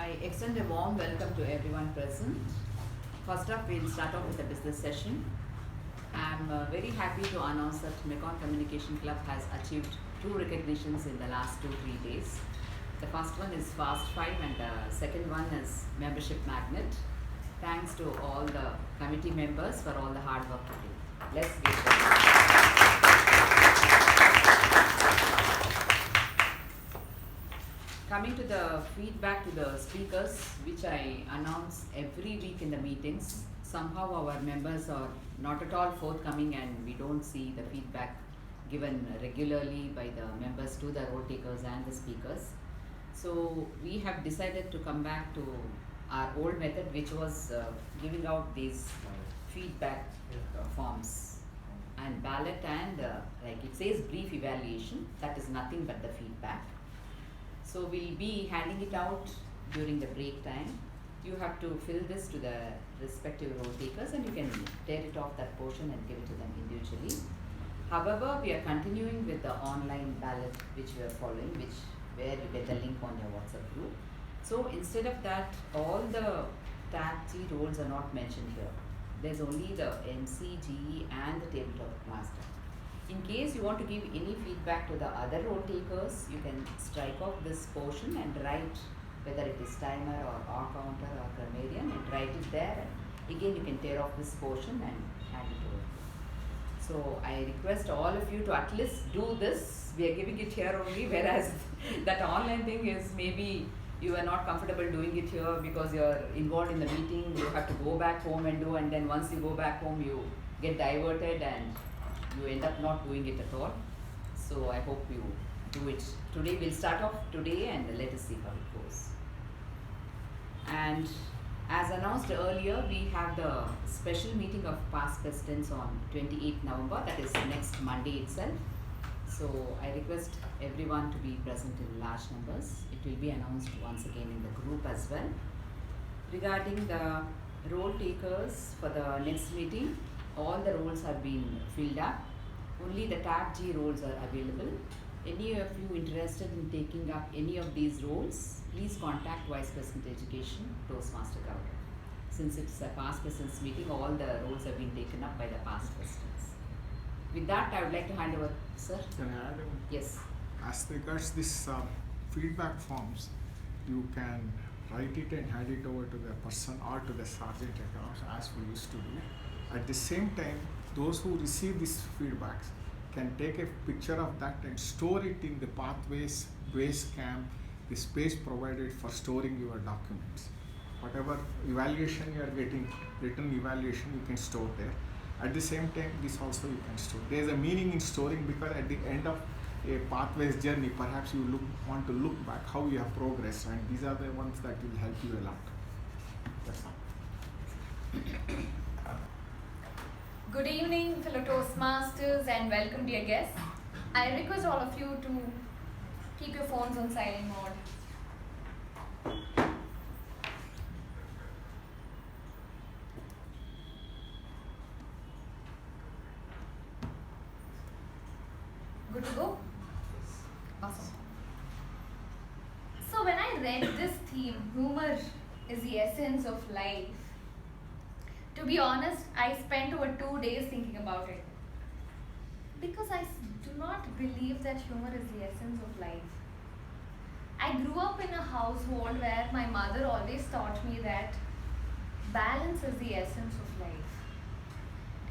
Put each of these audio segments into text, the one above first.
I extend a warm welcome to everyone present. First up, we'll start off with the business session. I'm very happy to announce that Mekong Communication Club has achieved 2 recognitions in the last 2-3 days. The first one is Fast 5 and the second one is Membership Magnet. Thanks to all the committee members for all the hard work today. Let's give them. Coming to the feedback to the speakers, which I announce every week in the meetings, somehow our members are not at all forthcoming and we don't see the feedback given regularly by the members to the role takers and the speakers. So we have decided to come back to our old method, which was giving out these feedback forms and ballot and like it says brief evaluation, that is nothing but the feedback. So we'll be handing it out during the break time. You have to fill this to the respective role takers and you can tear it off that portion and give it to them individually. However, we are continuing with the online ballot which we are following, where you get the link on your WhatsApp group. So instead of that, all the tab G roles are not mentioned here. There's only the MC, GE and the tabletop master. In case you want to give any feedback to the other role takers, you can strike off this portion and write whether it is timer or R counter or grammarian and write it there. And again, you can tear off this portion and hand it over. So I request all of you to at least do this. We are giving it here only, whereas that online thing is maybe you are not comfortable doing it here because you are involved in the meeting. You have to go back home and do, and then once you go back home, you get diverted and you end up not doing it at all. So I hope you do it today. We'll start off today and let us see how it goes. And as announced earlier, we have the special meeting of past presidents on 28th November, that is next Monday itself. So I request everyone to be present in large numbers. It will be announced once again in the group as well. Regarding the role takers for the next meeting, all the roles have been filled up. Only the tab G roles are available. Any of you interested in taking up any of these roles, please contact Vice President Education, Toastmaster Gowda. Since it's a past presidents meeting, all the roles have been taken up by the past presidents. With that, I would like to hand over, sir. Can I add? Yes. As regards this feedback forms, you can write it and hand it over to the person or to the sergeant accounts as we used to do. At the same time, those who receive these feedbacks can take a picture of that and store it in the pathways, base camp, the space provided for storing your documents. Whatever evaluation you are getting, written evaluation, you can store there. At the same time, this also you can store. There is a meaning in storing because at the end of a pathways journey, perhaps you want to look back how you have progressed, and these are the ones that will help you a lot. That's all. Good evening, fellow Toastmasters, and welcome, dear guests. I request all of you to keep your phones on silent mode. Good to go? Awesome. So when I read this theme, humor is the essence of life, to be honest, I spent over 2 days thinking about it. Because I do not believe that humor is the essence of life. I grew up in a household where my mother always taught me that balance is the essence of life.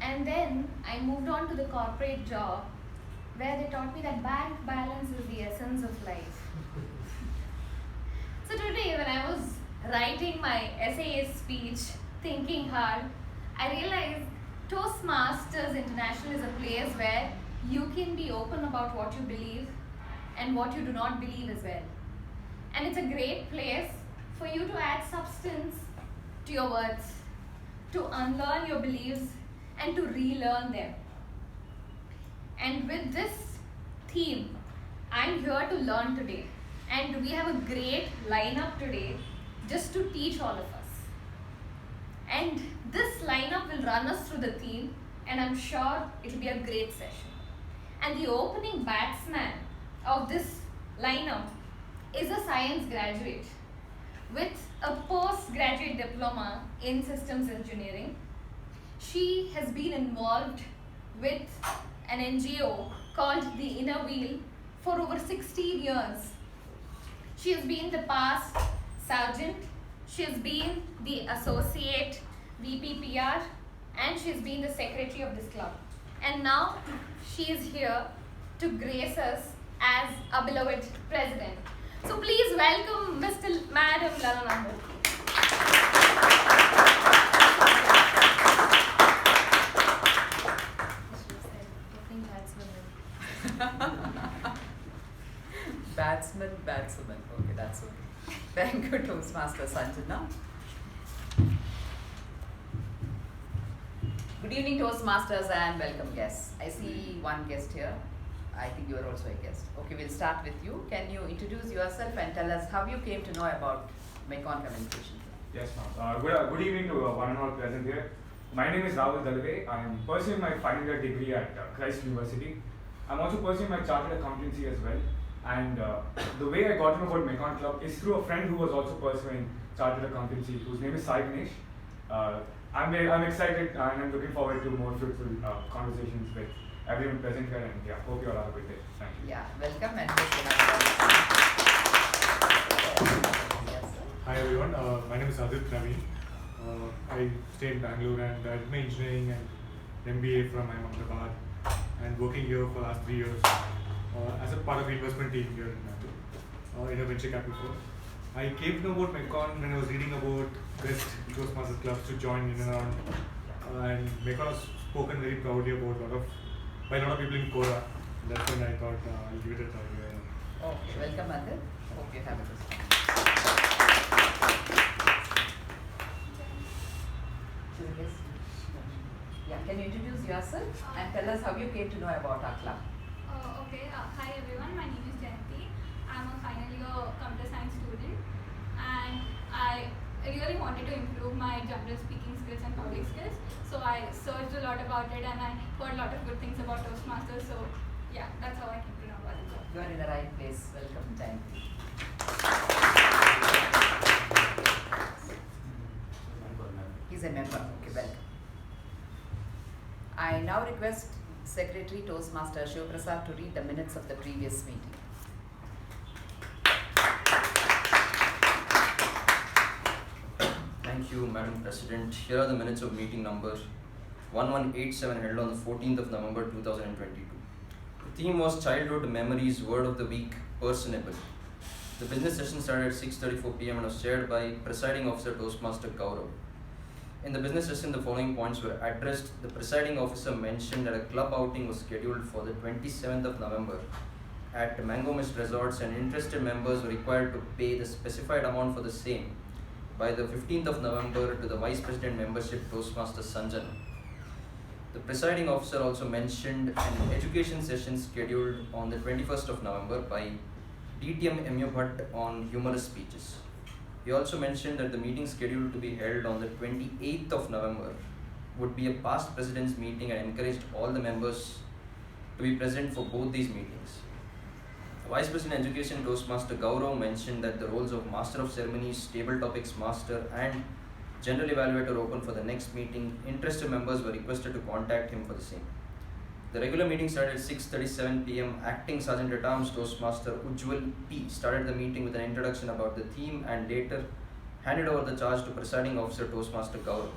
And then I moved on to the corporate job where they taught me that bank balance is the essence of life. So today when I was writing my essay speech, thinking hard, I realized Toastmasters International is a place where you can be open about what you believe and what you do not believe as well. And it's a great place for you to add substance to your words, to unlearn your beliefs and to relearn them. And with this theme, I'm here to learn today. And we have a great lineup today just to teach all of us. And this lineup will run us through the theme, and I'm sure it will be a great session. And the opening batsman of this lineup is a science graduate with a postgraduate diploma in systems engineering. She has been involved with an NGO called the Inner Wheel for over 16 years. She has been the past sergeant, she has been the associate VPPR, and she has been the secretary of this club. And now she is here to grace us as a beloved president. So please welcome Mr. Madam Lalanandu. Batsman. Okay, that's okay. Thank you, Toastmaster Sanjana. Good evening, Toastmasters, and welcome guests. I see one guest here. I think you are also a guest. Okay, we'll start with you. Can you introduce yourself and tell us how you came to know about Mekon Communications? Yes, ma'am. Good evening to one and all present here. My name is Rahul Dalve. I am pursuing my final year degree at Christ University. I'm also pursuing my chartered accountancy as well. And the way I got to know about Mekon Club is through a friend who was also pursuing chartered accountancy, whose name is Sai Ganesh. I'm excited and I'm looking forward to more fruitful conversations with everyone present here. And yeah, hope you all have a good day. Thank you. Yeah, welcome and yes, sir. Hi everyone, my name is Adit Naveen. I stay in Bangalore and I did my engineering and MBA from Ahmedabad and working here for the last 3 years as a part of the investment team here in a venture capital firm. I came to know about Mekon when I was reading about best Toastmasters clubs to join in and around, and Mekon was spoken very proudly about by a lot of people in Kora. That's when I thought I'll give it a try. Okay, welcome Adit. Hope you have a good time. Yeah, can you introduce yourself and tell us how you came to know about our club? Okay. Hi everyone. My name is Jayanti. I'm a final year computer science student, and I really wanted to improve my general speaking skills and public skills. So I searched a lot about it, and I heard a lot of good things about Toastmasters. So yeah, that's how I came to know about it. You are in the right place. Welcome, Jayanti. He's a member. Okay, welcome. I now request Secretary Toastmaster Shivaprasad to read the minutes of the previous meeting. Thank you, Madam President. Here are the minutes of meeting number 1187 held on the 14th of November 2022. The theme was Childhood Memories, Word of the Week, Personable. The business session started at 6:34 p.m. and was chaired by Presiding Officer Toastmaster Gaurav. In the business session, the following points were addressed. The presiding officer mentioned that a club outing was scheduled for the 27th of November at Mango Mist Resorts, and interested members were required to pay the specified amount for the same by the 15th of November to the Vice President Membership Toastmaster Sanjana. The presiding officer also mentioned an education session scheduled on the 21st of November by DTM M.U. Bhatt on humorous speeches. He also mentioned that the meeting scheduled to be held on the 28th of November would be a past president's meeting, and encouraged all the members to be present for both these meetings. Vice President Education Toastmaster Gaurav mentioned that the roles of Master of Ceremonies, Table Topics Master and General Evaluator open for the next meeting. Interested members were requested to contact him for the same. The regular meeting started at 6:37 p.m. Acting Sergeant at Arms Toastmaster Ujjwal P. started the meeting with an introduction about the theme and later handed over the charge to Presiding Officer Toastmaster Gaurav.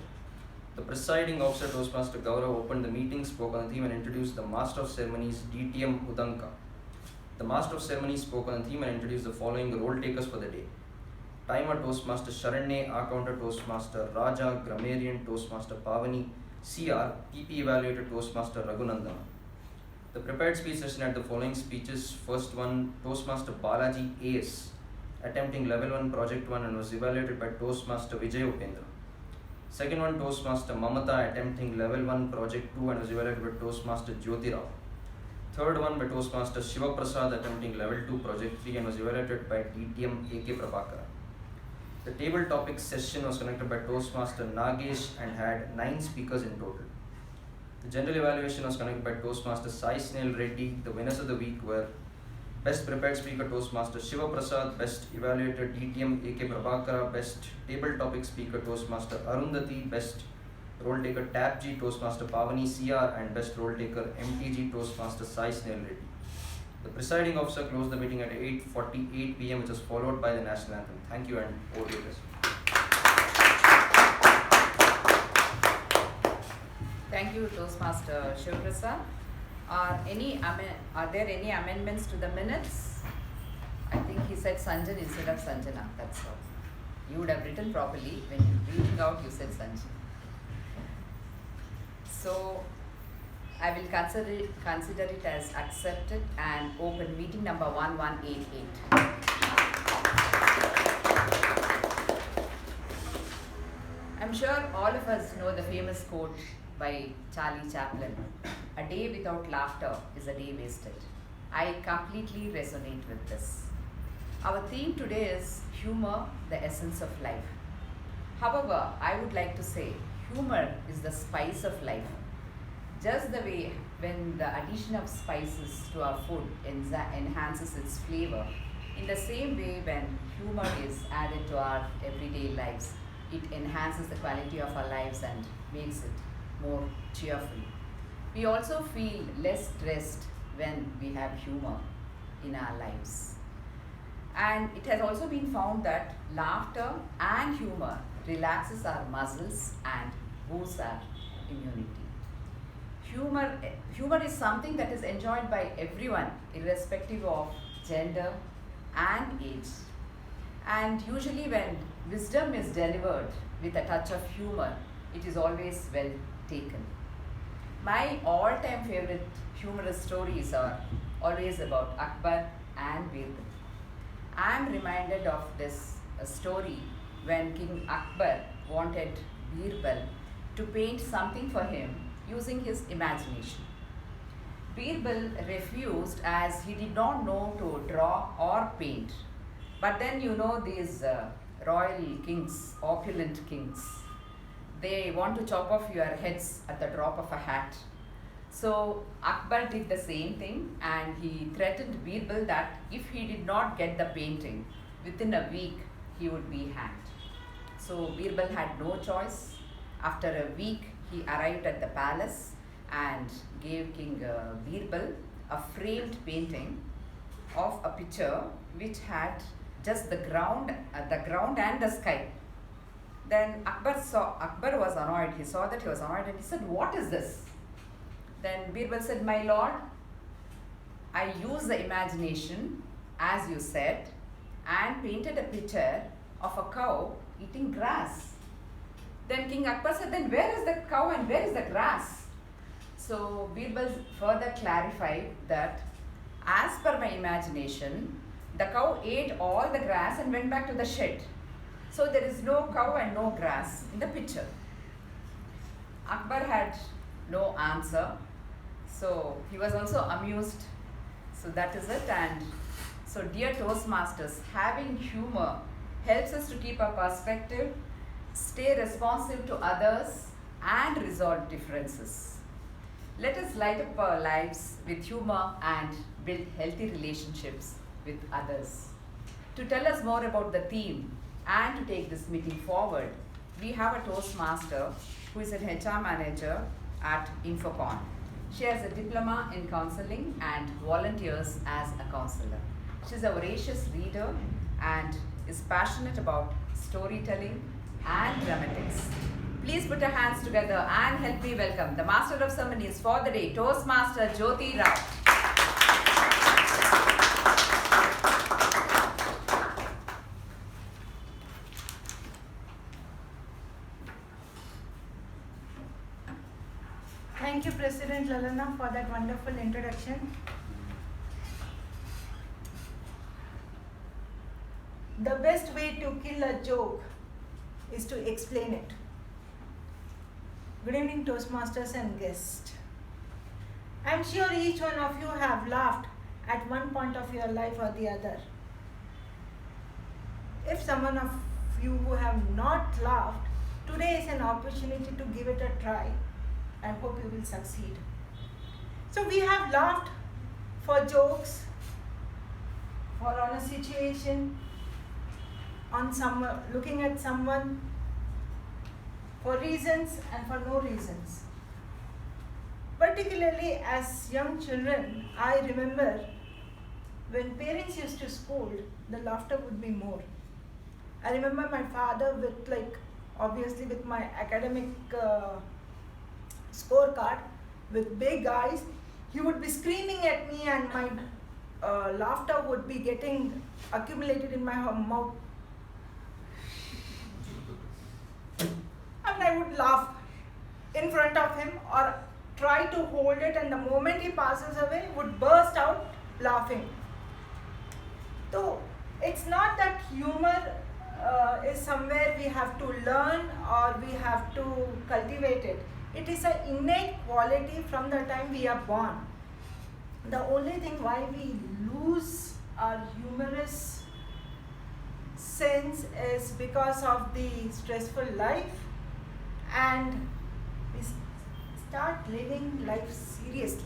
The Presiding Officer Toastmaster Gaurav opened the meeting, spoke on the theme and introduced the Master of Ceremonies DTM Udanka. The Master of Ceremonies spoke on the theme and introduced the following role takers for the day. Timer Toastmaster Sharanye, Accountant Toastmaster Raja, Grammarian Toastmaster Pavani, CR, PP Evaluator Toastmaster Raghunandan. The prepared speech session had the following speeches. First one, Toastmaster Balaji AS, attempting level 1 project 1 and was evaluated by Toastmaster Vijay Upendra. Second one, Toastmaster Mamata, attempting level 1 project 2 and was evaluated by Toastmaster Jyoti Rao. Third one by Toastmaster Shiva Prasad, attempting level 2 project 3 and was evaluated by DTM AK Prabhakara. The table topic session was conducted by Toastmaster Nagesh and had 9 speakers in total. The general evaluation was conducted by Toastmaster Sai Snell Reddy. The winners of the week were Best Prepared Speaker Toastmaster Shiva Prasad, Best Evaluator DTM AK Prabhakara, Best Table Topic Speaker Toastmaster Arundhati, Best Role Taker Tab G Toastmaster Pavani CR, and Best Role Taker MTG Toastmaster Sai Snail Reddy. The presiding officer closed the meeting at 8:48 p.m., which was followed by the national anthem. Thank you, and over to you, President. Thank you, Toastmaster Shivaprasad. Are there any amendments to the minutes? I think he said Sanjan instead of Sanjana. That's all. You would have written properly. When you reading out, you said Sanjan. So I will consider it as accepted and open meeting number 1188. I'm sure all of us know the famous quote by Charlie Chaplin, "A day without laughter is a day wasted." I completely resonate with this. Our theme today is humor, the essence of life. However, I would like to say humor is the spice of life. Just the way when the addition of spices to our food enhances its flavor, in the same way when humor is added to our everyday lives, it enhances the quality of our lives and makes it more cheerful. We also feel less stressed when we have humor in our lives. And it has also been found that laughter and humor relaxes our muscles and boosts our immunity. Humor is something that is enjoyed by everyone, irrespective of gender and age. And usually when wisdom is delivered with a touch of humor, it is always well taken. My all-time favorite humorous stories are always about Akbar and Birbal. I am reminded of this story when King Akbar wanted Birbal to paint something for him using his imagination. Birbal refused as he did not know to draw or paint. But then these royal kings, opulent kings, they want to chop off your heads at the drop of a hat. So Akbar did the same thing and he threatened Birbal that if he did not get the painting, within a week he would be hanged. So Birbal had no choice. After a week, he arrived at the palace and gave King Birbal a framed painting of a picture which had just the ground and the sky. Then Akbar was annoyed. He saw that he was annoyed and he said, "What is this?" Then Birbal said, "My lord, I used the imagination, as you said, and painted a picture of a cow eating grass." Then King Akbar said, "Then where is the cow and where is the grass?" So Birbal further clarified that as per my imagination, the cow ate all the grass and went back to the shed. So there is no cow and no grass in the picture. Akbar had no answer. So he was also amused. So that is it. And so dear Toastmasters, having humor helps us to keep our perspective, stay responsive to others, and resolve differences. Let us light up our lives with humor and build healthy relationships with others. To tell us more about the theme and to take this meeting forward, we have a Toastmaster who is an HR manager at Infocon. She has a diploma in counseling and volunteers as a counselor. She is a voracious reader and is passionate about storytelling and dramatics. Please put your hands together and help me welcome the Master of Ceremonies for the day, Toastmaster Jyoti Rao. Thank you, President Lalana, for that wonderful introduction. The best way to kill a joke is to explain it. Good evening, Toastmasters and guests. I'm sure each one of you have laughed at one point of your life or the other. If someone of you who have not laughed, today is an opportunity to give it a try. I hope you will succeed. So we have laughed for jokes, or on a situation, on someone, looking at someone for reasons and for no reasons. Particularly as young children, I remember when parents used to scold, the laughter would be more. I remember my father with obviously with my academic scorecard, with big eyes, he would be screaming at me and my laughter would be getting accumulated in my mouth. And I would laugh in front of him or try to hold it, and the moment he passes away, would burst out laughing. So it's not that humor is somewhere we have to learn or we have to cultivate it. It is an innate quality from the time we are born. The only thing why we lose our humorous sense is because of the stressful life, and we start living life seriously.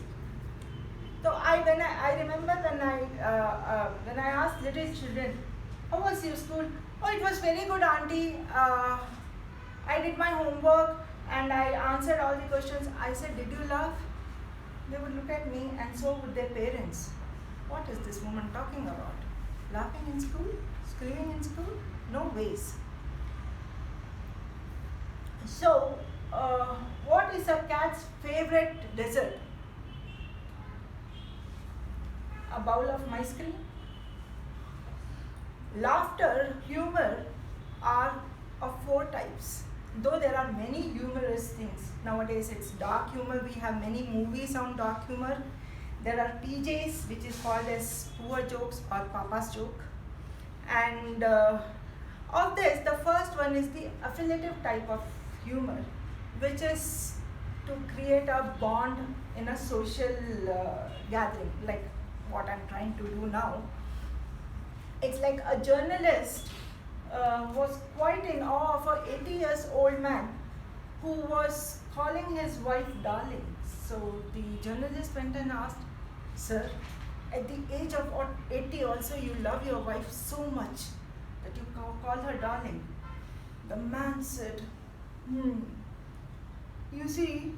So I remember when I asked little children, how was your school? Oh, it was very good, auntie. I did my homework and I answered all the questions. I said, did you laugh? They would look at me, and so would their parents. What is this woman talking about? Laughing in school? Screaming in school? No ways. So, what is a cat's favorite dessert? A bowl of ice cream? Laughter, humor are of 4 types. Though there are many humorous things. Nowadays it's dark humor. We have many movies on dark humor. There are PJs, which is called as poor jokes or papa's joke. And of this, the first one is the affiliative type of humor, which is to create a bond in a social gathering, like what I'm trying to do now. It's like a journalist was quite in awe of a 80 years old man who was calling his wife darling. So the journalist went and asked, sir, at the age of 80 also you love your wife so much that you call her darling. The man said, you see,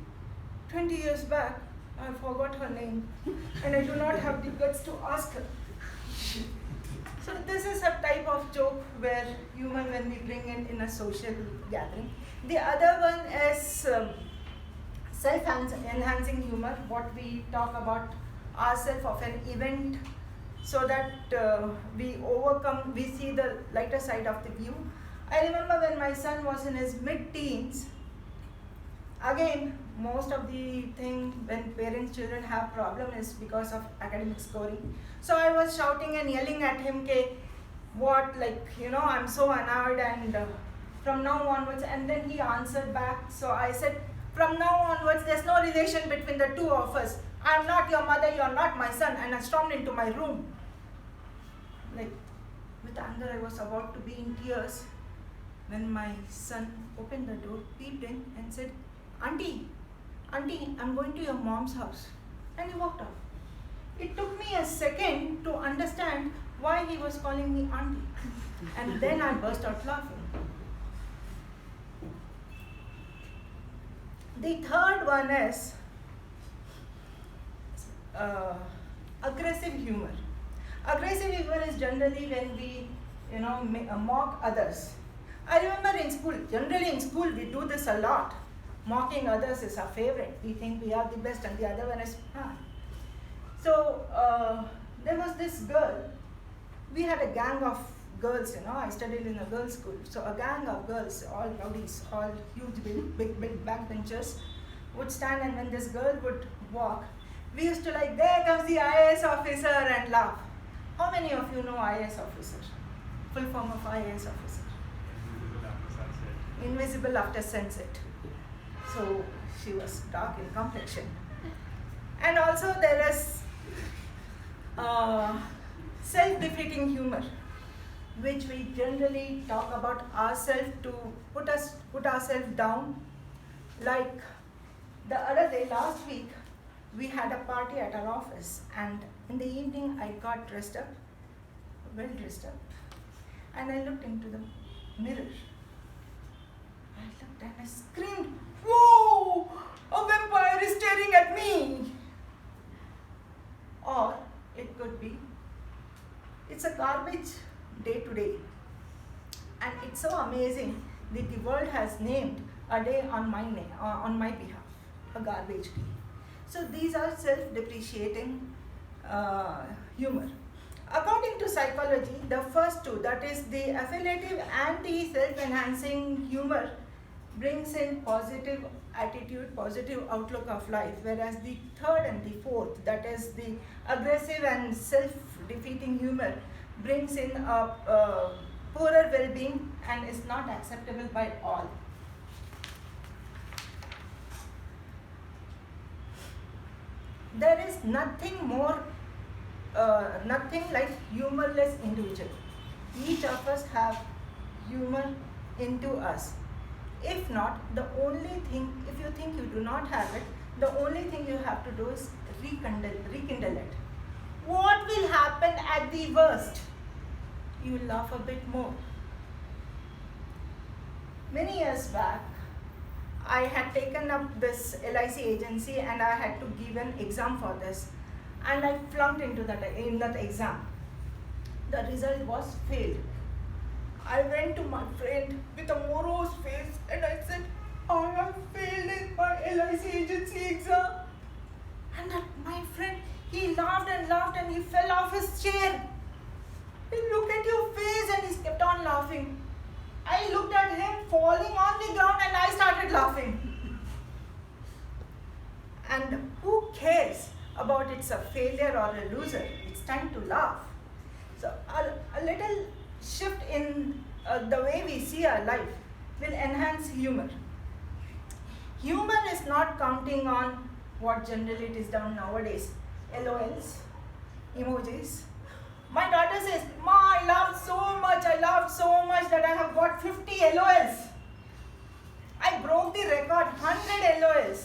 20 years back I forgot her name and I do not have the guts to ask her. So this is a type of joke where humor when we bring it in a social gathering. The other one is self-enhancing humor, what we talk about ourselves of an event so that we see the lighter side of the view. I remember when my son was in his mid-teens, again, most of the thing when parents, children have problem is because of academic scoring. So I was shouting and yelling at him, I'm so annoyed and from now onwards, and then he answered back. So I said, from now onwards, there's no relation between the two of us. I'm not your mother, you're not my son, and I stormed into my room. With anger, I was about to be in tears when my son opened the door, peeped in and said, Auntie, I'm going to your mom's house. And he walked off. It took me a second to understand why he was calling me auntie. And then I burst out laughing. The third one is aggressive humor. Aggressive humor is generally when we, mock others. I remember in school, generally in school we do this a lot. Mocking others is our favorite. We think we are the best and the other one is, So there was this girl. We had a gang of girls, I studied in a girls' school. So a gang of girls, all rowdies, all huge, big backbenchers, would stand, and when this girl would walk, we used to there comes the IAS officer, and laugh. How many of you know IAS officer? Full form of IAS officer. Invisible after sunset. So she was dark in complexion. And also there is self-defeating humor, which we generally talk about ourselves to put ourselves down. Like the other day, last week, we had a party at our office, and in the evening I got dressed up well dressed up. And I looked into the mirror. I looked and I screamed, "Whoa! A vampire is staring at me!" Or it could be, it's a garbage day today. And it's so amazing that the world has named a day on my behalf, a garbage day. So these are self-depreciating humor. According to psychology, the first two, that is the affiliative anti-self-enhancing humor, brings in positive attitude, positive outlook of life, whereas the third and the fourth, that is the aggressive and self-defeating humor, brings in a poorer well-being and is not acceptable by all. There is nothing like humorless individual. Each of us have humor into us. If not, the only thing, if you think you do not have it, the only thing you have to do is rekindle it. What will happen at the worst? You will laugh a bit more. Many years back, I had taken up this LIC agency and I had to give an exam for this, and I flunked in that exam. The result was failed. I went to my friend with a morose face and I said, "I have failed in my LIC agency exam." And my friend, he laughed and he fell off his chair. He looked at your face and he kept on laughing. I looked at him falling on the ground and I started laughing. And who cares about it's a failure or a loser? It's time to laugh. So a little shift in the way we see our life will enhance humor. Humor is not counting on what generally it is done nowadays. LOLs, emojis. My daughter says, "Ma, I laughed so much that I have got 50 LOLs. I broke the record, 100 LOLs.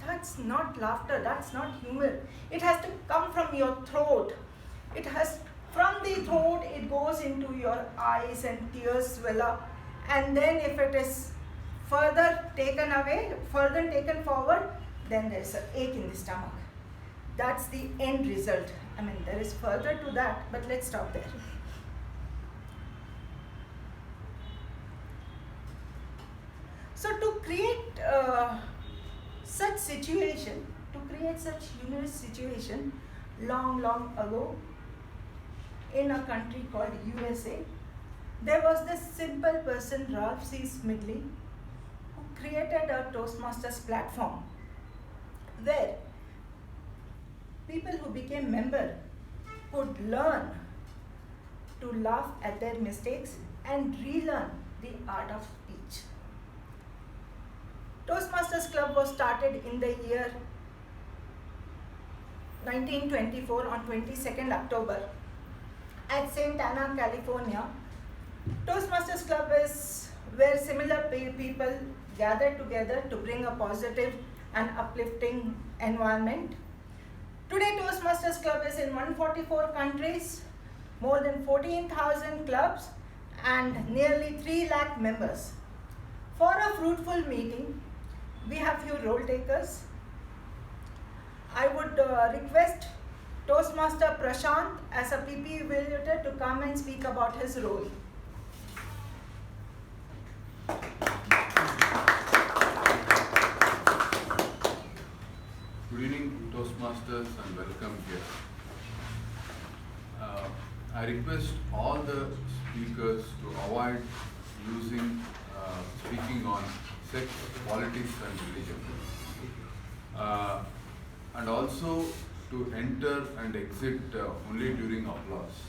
That's not laughter, that's not humor. It has to come from your throat. From the throat, it goes into your eyes and tears swell up. And then if it is further taken forward, then there's an ache in the stomach. That's the end result. I mean, there is further to that, but let's stop there. So to create such humorous situation, long ago, in a country called USA, there was this simple person, Ralph C. Smedley, who created a Toastmasters platform where people who became members could learn to laugh at their mistakes and relearn the art of speech. Toastmasters Club was started in the year 1924 on 22nd October at Santa Ana, California. Toastmasters Club is where similar people gather together to bring a positive and uplifting environment. Today, Toastmasters Club is in 144 countries, more than 14,000 clubs, and nearly 3 lakh members. For a fruitful meeting, we have few role takers. I would request Toastmaster Prashant as a PP evaluator to come and speak about his role. Good evening, Toastmasters, and welcome here. I request all the speakers to avoid speaking on sex, politics, and religion. And also to enter and exit only during applause.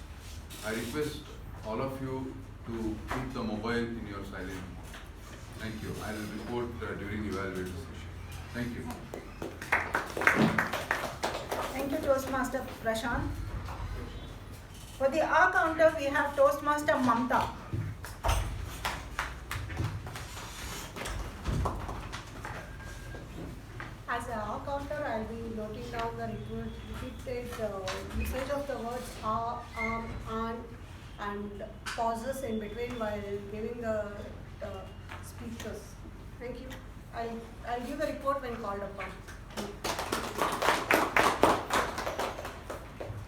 I request all of you to keep the mobile in your silent mode. Thank you. I will report during evaluation session. Thank you. Thank you, Toastmaster Prashant. For the R counter, we have Toastmaster Mamta. As a R counter, I'll be noting down the repeated usage of the words and and pauses in between while giving the speeches. Thank you. I'll give the report when called upon.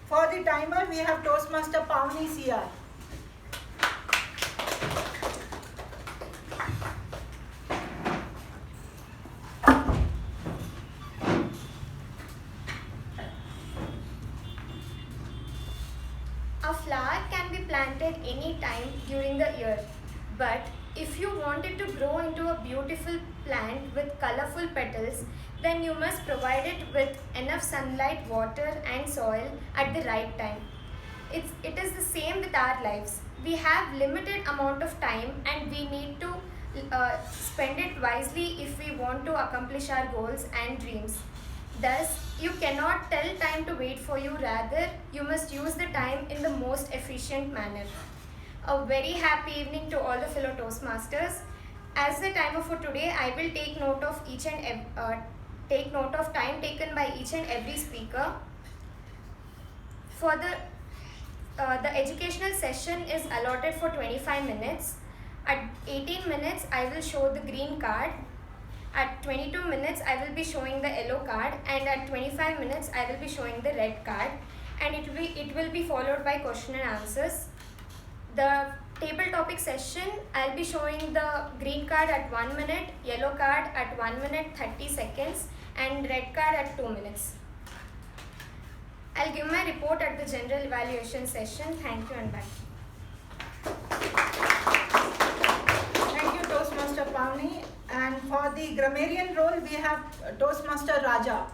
For the timer, we have Toastmaster Pavni CR. A flower can be planted any time during the year, but if you want it to grow into a beautiful plant with colorful petals, then you must provide it with enough sunlight, water and soil at the right time. It is the same with our lives. We have limited amount of time and we need to spend it wisely if we want to accomplish our goals and dreams. Thus, you cannot tell time to wait for you, rather, you must use the time in the most efficient manner. A very happy evening to all the fellow Toastmasters. As the timer for today, I will take note of time taken by each and every speaker. For the educational session is allotted for 25 minutes. At 18 minutes, I will show the green card. At 22 minutes, I will be showing the yellow card, and at 25 minutes, I will be showing the red card, and it will be followed by question and answers. The table topic session, I'll be showing the green card at 1 minute, yellow card at 1 minute 30 seconds, and red card at 2 minutes. I'll give my report at the general evaluation session. Thank you and bye. Thank you, Toastmaster Pavni. And for the grammarian role, we have Toastmaster Raja.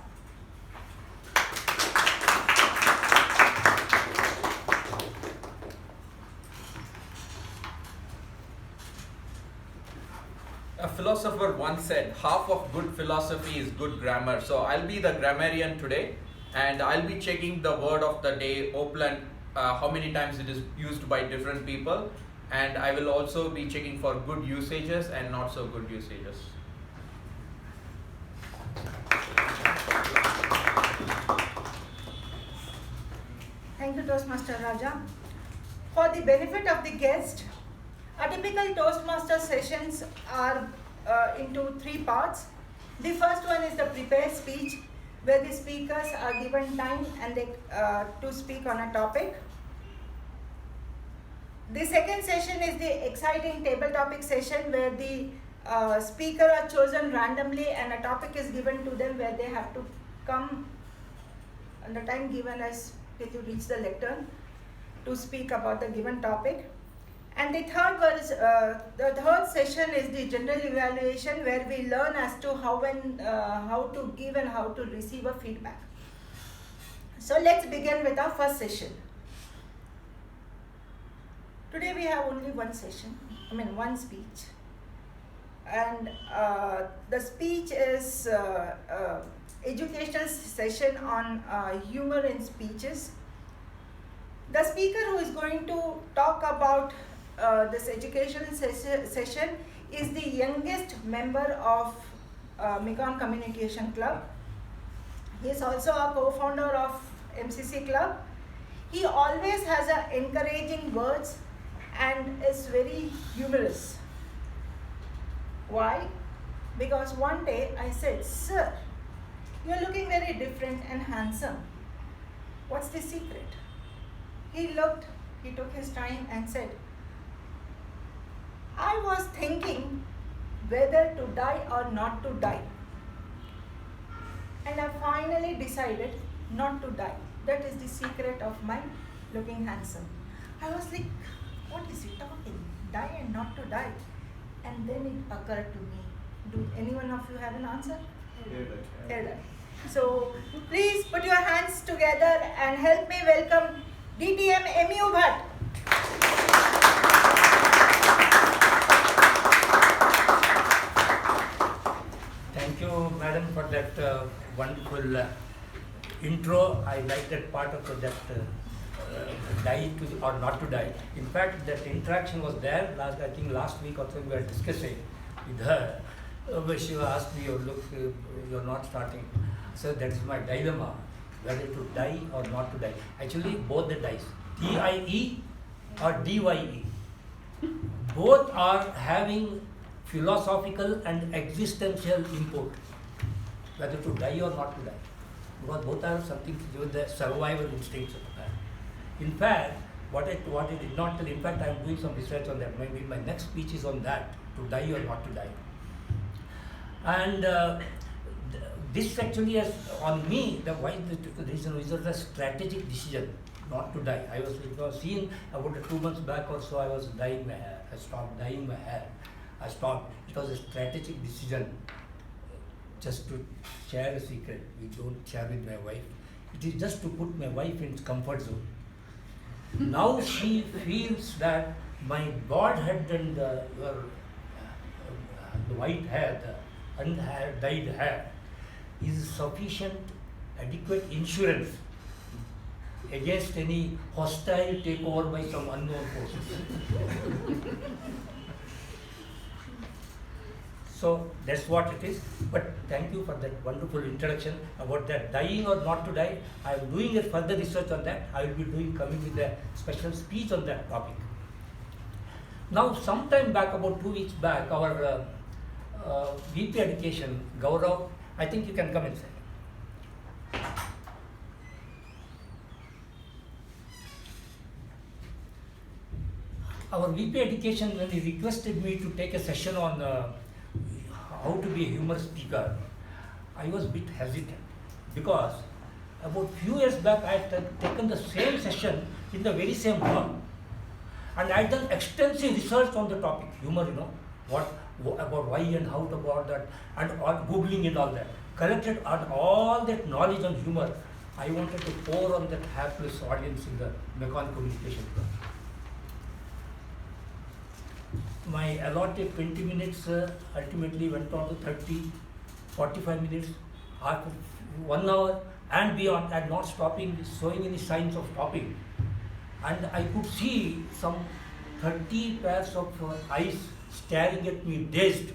A philosopher once said, half of good philosophy is good grammar. So I'll be the grammarian today, and I'll be checking the word of the day, oplan, how many times it is used by different people. And I will also be checking for good usages and not so good usages. Thank you, Toastmaster Raja. For the benefit of the guest, a typical Toastmaster sessions are into 3 parts. The first one is the prepared speech, where the speakers are given time and to speak on a topic. The second session is the exciting table topic session, where the speaker are chosen randomly and a topic is given to them where they have to come and the time given as till you reach the lectern to speak about the given topic. And the third session is the general evaluation, where we learn as to how to give and how to receive a feedback. So let's begin with our first session. Today we have only one speech, and the speech is educational session on humor in speeches. The speaker who is going to talk about this educational session is the youngest member of Mekong Communication Club. He is also a co-founder of MCC Club. He always has encouraging words and is very humorous. Why? Because one day I said, "Sir, you are looking very different and handsome. What's the secret?" He looked, he took his time and said, "I was thinking whether to die or not to die. And I finally decided not to die. That is the secret of my looking handsome." I was like, what is he talking? Die and not to die. And then it occurred to me. Do any one of you have an answer? Here. So please put your hands together and help me welcome DTM MU Bhatt. Thank you, madam, for that wonderful intro. I like that part of that die to or not to die. In fact, that interaction was there. I think last week or so we were discussing with her. Where she asked me, "Oh, look, you're not starting." So that is my dilemma, whether to die or not to die. Actually, both the dies. DIE or DYE. Both are having philosophical and existential import, whether to die or not to die, because both are something to do with the survival instincts of man. In fact, what I did not tell, in fact I am doing some research on that, maybe my next speech is on that, to die or not to die. And this actually has, on me, the reason is a strategic decision not to die. I was seen about 2 months back or so, I was dyeing my hair. I stopped dyeing my hair. I stopped. It was a strategic decision. Just to share a secret, we don't share with my wife. It is just to put my wife in comfort zone. Now she feels that my bald head and the white hair, the undyed hair, is sufficient, adequate insurance against any hostile takeover by some unknown forces. So that's what it is. But thank you for that wonderful introduction about that dying or not to die. I am doing a further research on that. I will be coming with a special speech on that topic. Now, sometime back, about 2 weeks back, our VP Education, Gaurav, I think you can come inside. Our VP Education, when he requested me to take a session on how to be a humor speaker, I was a bit hesitant, because about few years back I had taken the same session in the very same hall, and I had done extensive research on the topic, humor, about why and how to about that, and all Googling and all that. Collected all that knowledge on humor, I wanted to pour on that hapless audience in the Mekon Communication Club. My allotted 20 minutes ultimately went on to 30, 45 minutes, half 1 hour and beyond, and not stopping, showing any signs of stopping. And I could see some 30 pairs of eyes staring at me, dazed,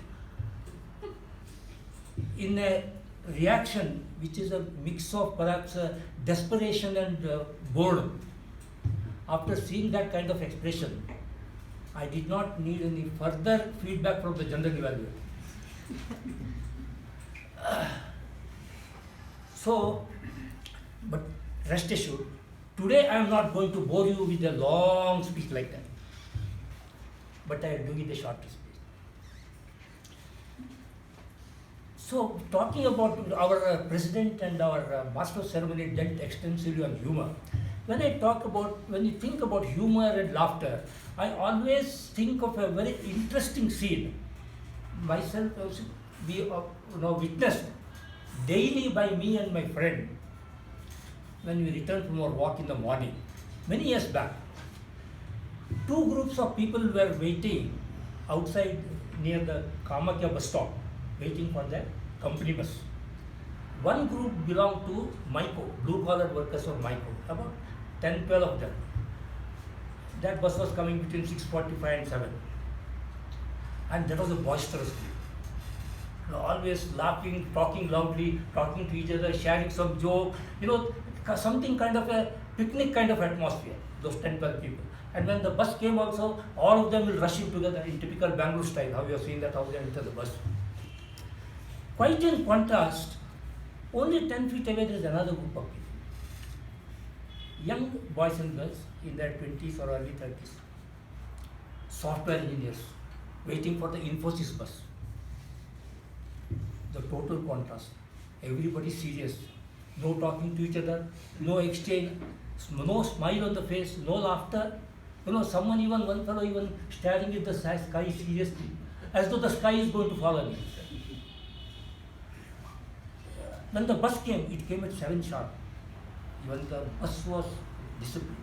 in a reaction which is a mix of perhaps desperation and boredom. After seeing that kind of expression, I did not need any further feedback from the general evaluator. But rest assured, today I am not going to bore you with a long speech like that, but I will do it a short speech. So, talking about our president and our master of ceremony dealt extensively on humor. When you think about humor and laughter, I always think of a very interesting scene. Myself, we witnessed daily by me and my friend when we returned from our walk in the morning, many years back. 2 groups of people were waiting outside near the Kamakya bus stop, waiting for their company bus. One group belonged to MICO, blue collar workers of MICO, about 10, 12 of them. That bus was coming between 6:45 and 7. And that was a boisterous group. Always laughing, talking loudly, talking to each other, sharing some joke, something kind of a picnic kind of atmosphere, those 10, 12 people. And when the bus came also, all of them will rush in together in typical Bangalore style, how you have seen that, how they enter the bus. Quite in contrast, only 10 feet away there is another group of people. Young boys and girls in their 20s or early 30s, software engineers, waiting for the Infosys bus. The total contrast. Everybody serious, no talking to each other, no exchange, no smile on the face, no laughter. One fellow even staring at the sky seriously, as though the sky is going to fall on him. When the bus came, it came at 7 sharp. When the bus was disciplined.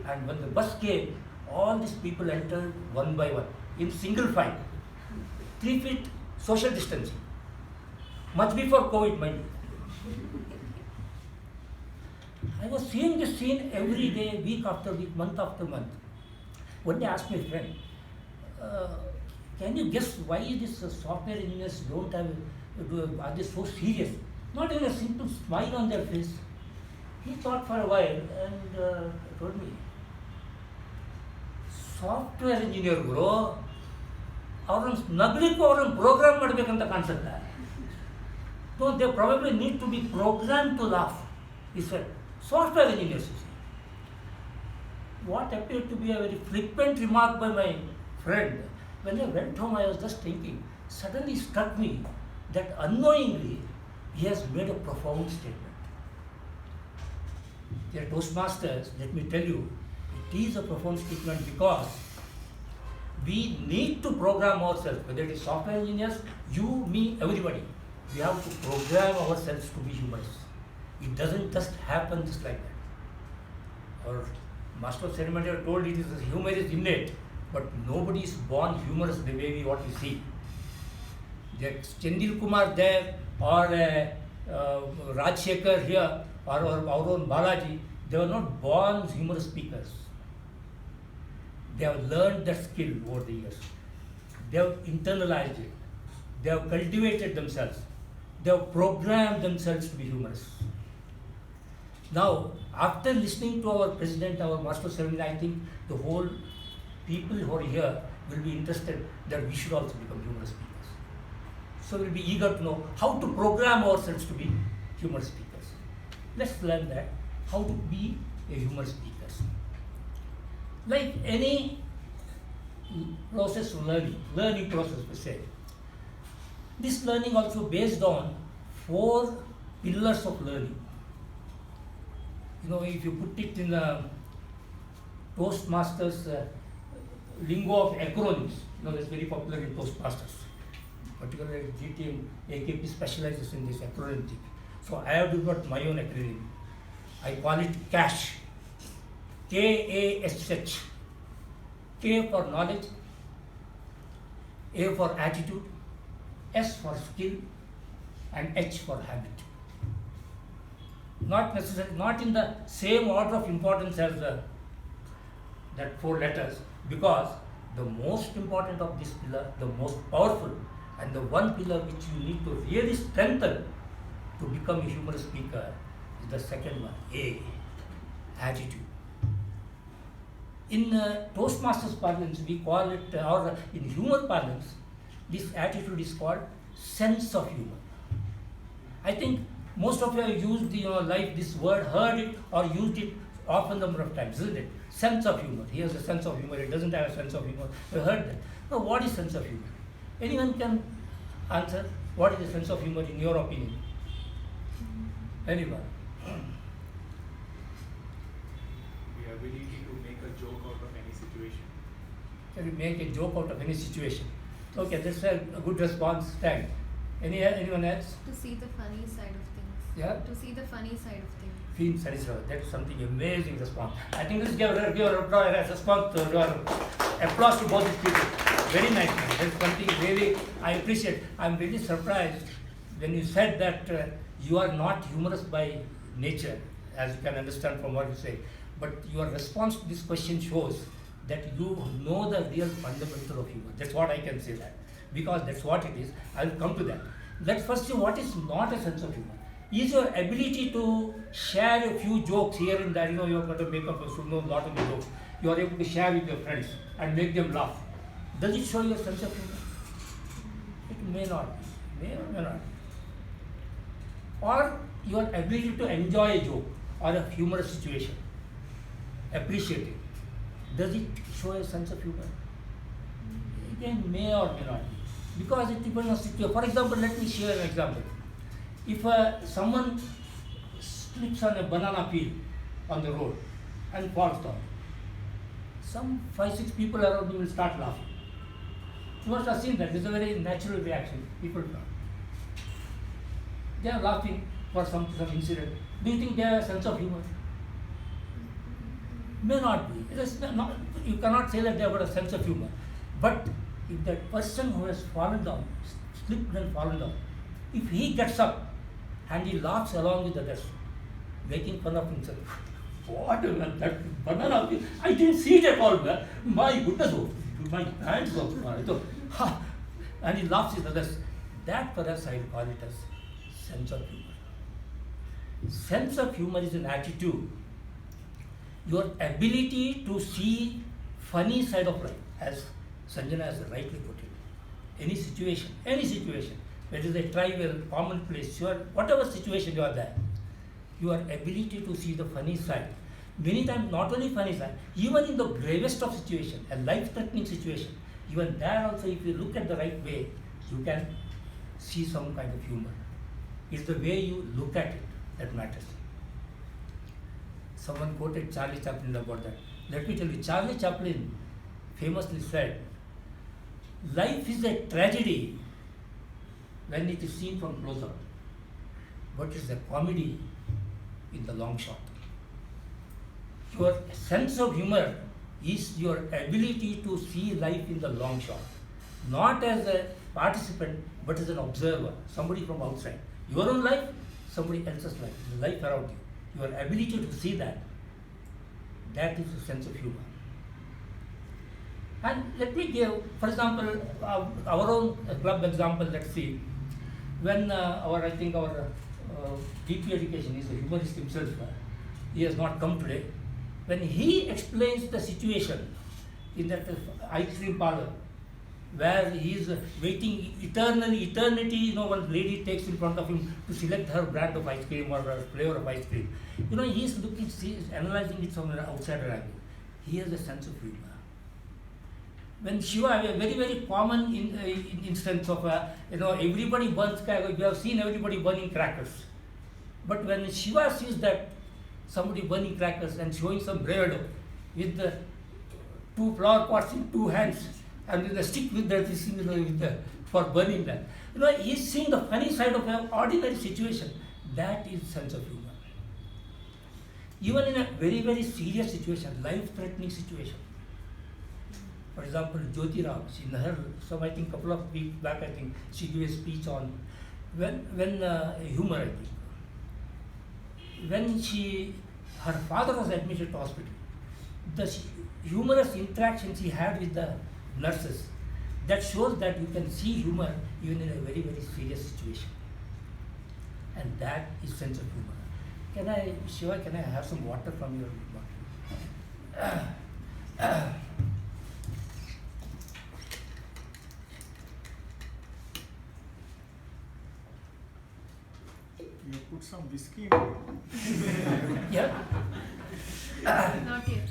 And when the bus came, all these people entered one by one, in single file. 3 feet social distancing. Much before COVID, mind you. I was seeing this scene every day, week after week, month after month. One day I asked my friend, can you guess why these software engineers are they so serious? Not even a simple smile on their face. He thought for a while and told me, software engineer ಗುರು ಅವ್ರನ್ನ ನಗಲಿಕ್ಕೂ ಅವ್ರನ್ನ program ಮಾಡಬೇಕಂತ ಕಾಣಿಸುತ್ತೆ. So they probably need to be programmed to laugh. He said, software engineers. What appeared to be a very flippant remark by my friend. When I went home, I was just thinking, suddenly struck me that unknowingly he has made a profound statement. Dear Toastmasters, let me tell you, it is a profound statement because we need to program ourselves, whether it is software engineers, you, me, everybody. We have to program ourselves to be humorous. It doesn't just happen just like that. Our master of ceremony told it is humor is innate, but nobody is born humorous the way what we see. There's Chandil Kumar there or Rajshekhar here or our own Balaji, they were not born humorous speakers. They have learned that skill over the years. They have internalized it. They have cultivated themselves. They have programmed themselves to be humorous. Now, after listening to our president, our master of ceremony, I think the whole people who are here will be interested that we should also become humorous speakers. So we'll be eager to know how to program ourselves to be humorous speakers. Let's learn that, how to be a humorous speaker. Like any process of learning process per se, this learning also based on 4 pillars of learning. You know, if you put it in the Toastmasters lingo of acronyms, you know, that's very popular in Toastmasters. Particularly GTM, AKP specializes in this acronym thing. So I have developed my own acronym. I call it CASH. KASH. K for knowledge, A for attitude, S for skill, and H for habit. Not necessarily, not in the same order of importance as that 4 letters, because the most important of this pillar, the most powerful, and the one pillar which you need to really strengthen to become a humorous speaker is the second one, A, attitude. In Toastmasters parlance, we call it, or in humor parlance, this attitude is called sense of humor. I think most of you have used this word, heard it or used it often number of times, isn't it? Sense of humor. He has a sense of humor. He doesn't have a sense of humor. You heard that. Now, what is sense of humor? Anyone can answer? What is the sense of humor in your opinion? Anyone? The ability to make a joke out of any situation. Can we make a joke out of any situation? Okay, that's a good response. Thanks. Anyone else? To see the funny side of things. Yeah? To see the funny side of things. Feel satisfied. That's something amazing response. I think let's give a response to applause to both these people. Very nice. Man. That's something really I appreciate. I'm really surprised when you said that you are not humorous by nature, as you can understand from what you say. But your response to this question shows that you know the real fundamental of humor. That's what I can say that. Because that's what it is. I'll come to that. Let's first see what is not a sense of humor. Is your ability to share a few jokes here and there, you've got to make up a lot of the jokes. You are able to share with your friends and make them laugh. Does it show your sense of humor? It may not be. May or may not. Or your ability to enjoy a joke or a humorous situation. Appreciate it. Does it show a sense of humor? Again, may or may not be. Because it depends on situation. For example, let me share an example. If someone slips on a banana peel on the road and falls down, some 5-6 people around him will start laughing. You must have seen that. It's a very natural reaction. People laugh. They are laughing for some incident. Do you think they have a sense of humor? May not be. You cannot say that they have got a sense of humor. But if that person who has fallen down, slipped and fallen down, if he gets up and he laughs along with the rest, making fun of himself, what that banana peel, I didn't see it at all, man. My goodness, my hands go, and he laughs with the rest. That perhaps I will call it as sense of humor. Sense of humor is an attitude. Your ability to see funny side of life, as Sanjana has rightly put it. Any situation, whether it's a trivial, commonplace, whatever situation you are there, your ability to see the funny side. Many times, not only funny side, even in the gravest of situation, a life-threatening situation, even there also, if you look at the right way, you can see some kind of humor. It's the way you look at it that matters. Someone quoted Charlie Chaplin about that. Let me tell you, Charlie Chaplin famously said, life is a tragedy when it is seen from close up, but it's a comedy in the long shot. Your sense of humor is your ability to see life in the long shot, not as a participant, but as an observer, somebody from outside. Your own life, somebody else's life, the life around you. Your ability to see that is a sense of humor. And let me give, for example, our own club example. Let's see, when our DP education is a humorist himself. He has not come today. When he explains the situation in that ice cream parlor, where he is waiting eternity, one lady takes in front of him to select her brand of ice cream or her flavor of ice cream. He is analyzing it from an outsider angle. He has a sense of humor. When Shiva, a very, very common instance of, everybody burns crackers. You have seen everybody burning crackers. But when Shiva sees that somebody burning crackers and showing some bravado with the 2 flower pots in 2 hands and with a stick for burning that, he is seeing the funny side of an ordinary situation. That is sense of humor. Even in a very, very serious situation, life-threatening situation. For example, Jyoti Rao, I think couple of weeks back, she gave a speech on humor, When her father was admitted to hospital, the humorous interactions he had with the nurses, that shows that you can see humor even in a very, very serious situation. And that is sense of humor. Shiva, can I have some water from your bottle? You put some whiskey in it. Yeah. Not yet.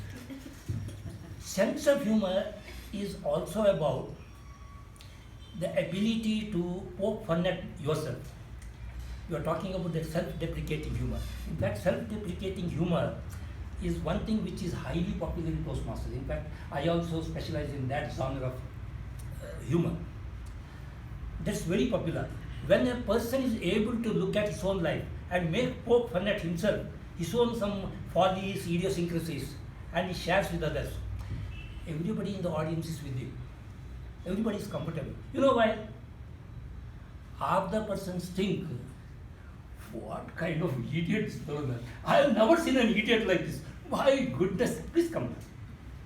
Sense of humor is also about the ability to poke fun at yourself. You are talking about the self-deprecating humor. In fact, self-deprecating humor is one thing which is highly popular in Toastmasters. In fact, I also specialize in that genre of humor. That's very popular. When a person is able to look at his own life and poke fun at himself, his own some follies, idiosyncrasies, and he shares with others, everybody in the audience is with you. Everybody is comfortable. You know why? Half the persons think, what kind of idiot is this? I have never seen an idiot like this. My goodness, please come.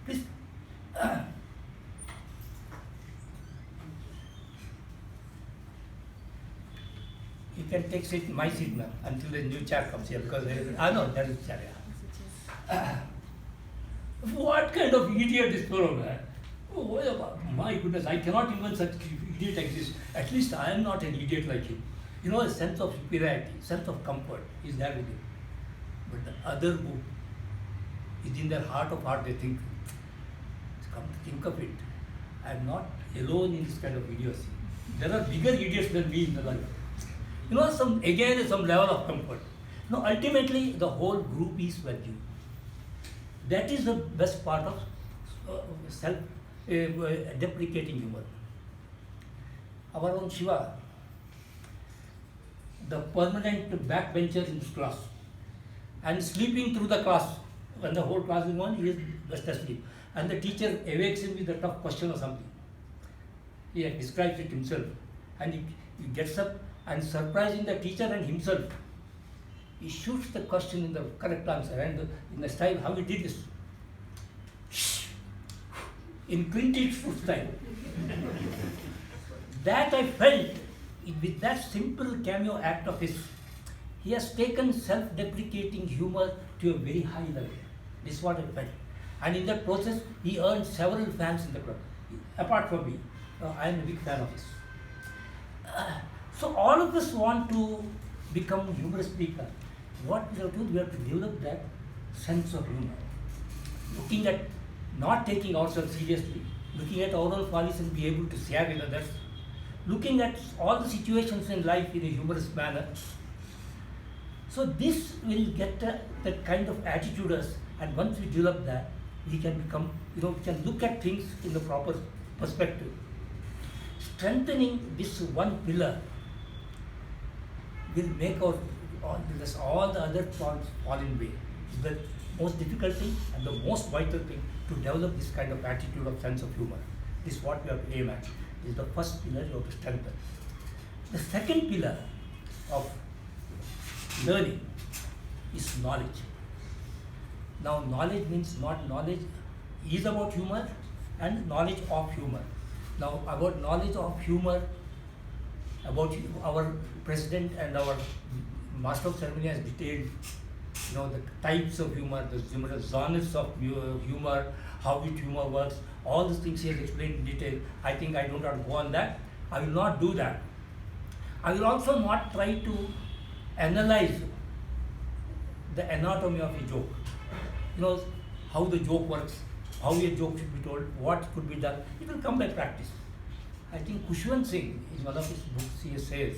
Please. You can take seat, my seat now, until the new chair comes here, because there is, there is a chair. Yeah. What kind of idiot is fellow, man? Oh, my goodness, I cannot even such idiot exist. At least I am not an idiot like you. A sense of superiority, sense of comfort is there with you. But the other who is in their heart of heart, they think, come to think of it, I am not alone in this kind of idiocy. There are bigger idiots than me in the life. Some level of comfort. Ultimately, the whole group is with you. That is the best part of self-deprecating humor. Our own Shiva, the permanent backbencher in his class, and sleeping through the class. When the whole class is on, he is best asleep. And the teacher awakes him with a tough question or something. He describes it himself. And he gets up and, surprising the teacher and himself, he shoots the question in the correct answer, and in the style how he did this. In Clint Eastwood style. That I felt, with that simple cameo act of his, he has taken self-deprecating humor to a very high level. This is what I felt. And in that process, he earned several fans in the club. Apart from me, I am a big fan of his. So all of us want to become humorous speaker. What we have to do, we have to develop that sense of humor. Looking at, not taking ourselves seriously, looking at our own follies and be able to share with others, looking at all the situations in life in a humorous manner. So this will get that kind of attitude us, and once we develop that, we can become, we can look at things in the proper perspective. Strengthening this one pillar will make all the other points fall in way. It's the most difficult thing and the most vital thing to develop this kind of attitude of sense of humor. This is what we have to aim at. This is the first pillar you have to strengthen. The second pillar of learning is knowledge. Now knowledge means not knowledge is about humor and knowledge of humor. Now about knowledge of humor, about our president and our master of ceremony has detailed, the types of humor, the genres of humor, how humor works, all these things he has explained in detail. I think I don't have to go on that. I will not do that. I will also not try to analyze the anatomy of a joke. How the joke works, how a joke should be told, what could be done. It will come by practice. I think Khushwant Singh, in one of his books, he says,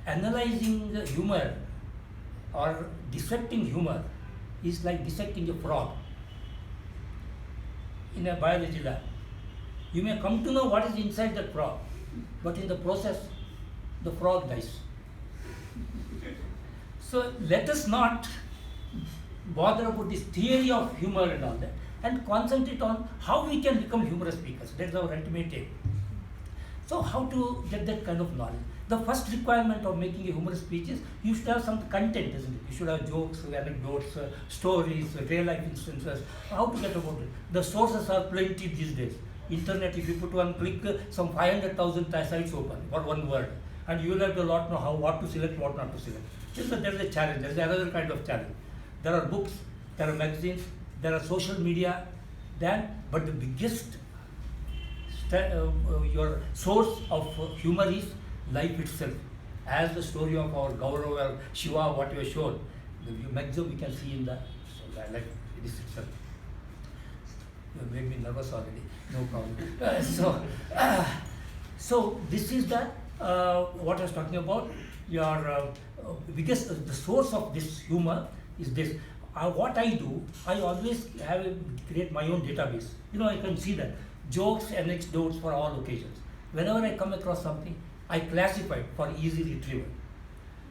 analyzing the humor or dissecting humor is like dissecting a frog in a biology lab. You may come to know what is inside the frog, but in the process, the frog dies. So let us not bother about this theory of humor and all that, and concentrate on how we can become humorous speakers. That's our ultimate aim. So how to get that kind of knowledge? The first requirement of making a humorous speech is you should have some content, isn't it? You should have jokes, anecdotes, stories, real life instances. How to get about it? The sources are plenty these days. Internet, if you put one click, some 500,000 sites open for one word, and you will have to know what to select, what not to select. There is a challenge. There is another kind of challenge. There are books, there are magazines, there are social media, but the biggest your source of humor is life itself. As the story of our Gaurav or Shiva, what you have shown, the maximum we can see in the life this itself. You made me nervous already. No problem. So this is the what I was talking about. Your biggest the source of this humor is this. What I do, I always create my own database. I can see that jokes, anecdotes for all occasions. Whenever I come across something, I classify it for easy retrieval.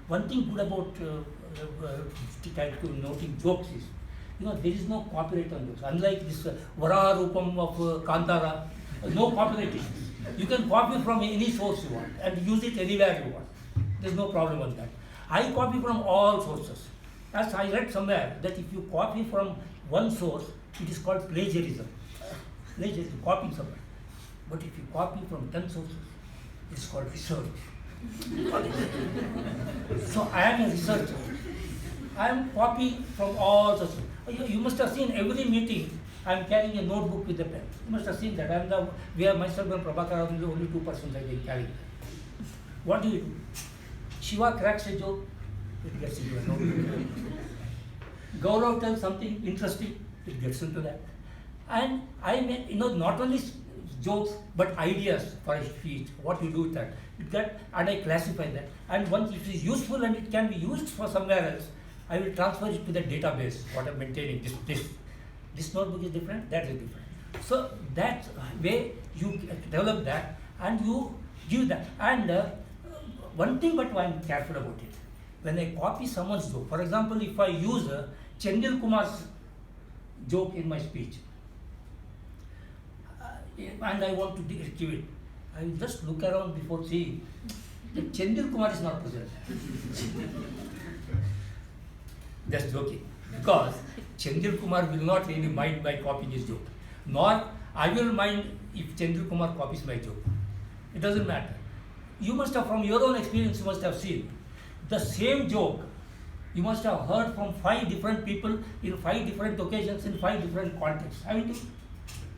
One thing good about noting jokes is, there is no copyright on jokes. Unlike this Vara Rupam of Kantara, no copyright issues. You can copy from any source you want and use it anywhere you want. There's no problem on that. I copy from all sources. As I read somewhere that if you copy from one source, it is called plagiarism. Plagiarism, copying somewhere. But if you copy from 10 sources, it's called research. So I am a researcher. I am copying from all sources. You must have seen every meeting, I am carrying a notebook with a pen. You must have seen that. We have myself and Prabhakar are the only two persons I can carry. What do you do? Shiva cracks a joke, it gets into a notebook. Gaurav tells something interesting, it gets into that. And I make, not only jokes, but ideas for a speech, what you do with that. And I classify that. And once it is useful and it can be used for somewhere else, I will transfer it to the database, what I'm maintaining. This notebook is different, that is different. So that way you develop that and you give that. And one thing, but I'm careful about it. When I copy someone's joke, for example, if I use Chandil Kumar's joke in my speech, and I want to retrieve it, I will just look around before seeing that Chandil Kumar is not present. Just joking. Because Chandil Kumar will not really mind by copying his joke. Nor I will mind if Chandil Kumar copies my joke. It doesn't matter. You must have, from your own experience, you must have seen the same joke You must have heard from 5 different people in 5 different occasions in 5 different contexts, haven't you?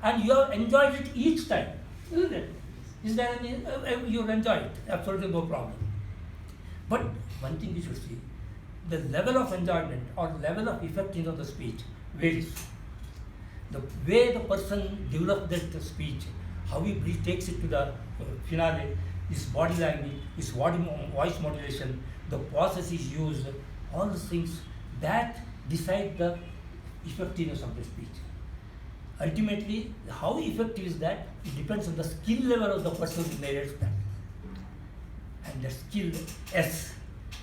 And you have enjoyed it each time, isn't it? Is there any, you've enjoyed it, absolutely no problem. But one thing you should see, the level of enjoyment or level of effectiveness of the speech varies. The way the person develops that speech, how he takes it to the finale, his body language, his voice modulation, the pauses he used, all these things that decide the effectiveness of the speech. Ultimately, how effective is that? It depends on the skill level of the person who narrates that. And the skill, S,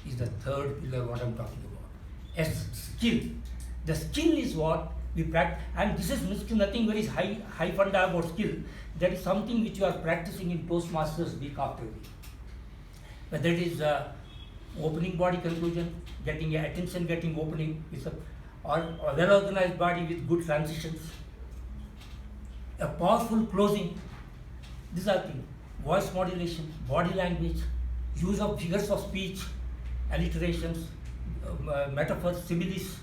is the third pillar what I'm talking about. S, skill. The skill is what we practice, and this is nothing very high funda about skill. That is something which you are practicing in Toastmasters week after week. Whether it is opening body conclusion, getting attention, getting opening, or a well-organized body with good transitions, a powerful closing. These are things. Voice modulation, body language, use of figures of speech, alliterations, metaphors, similes.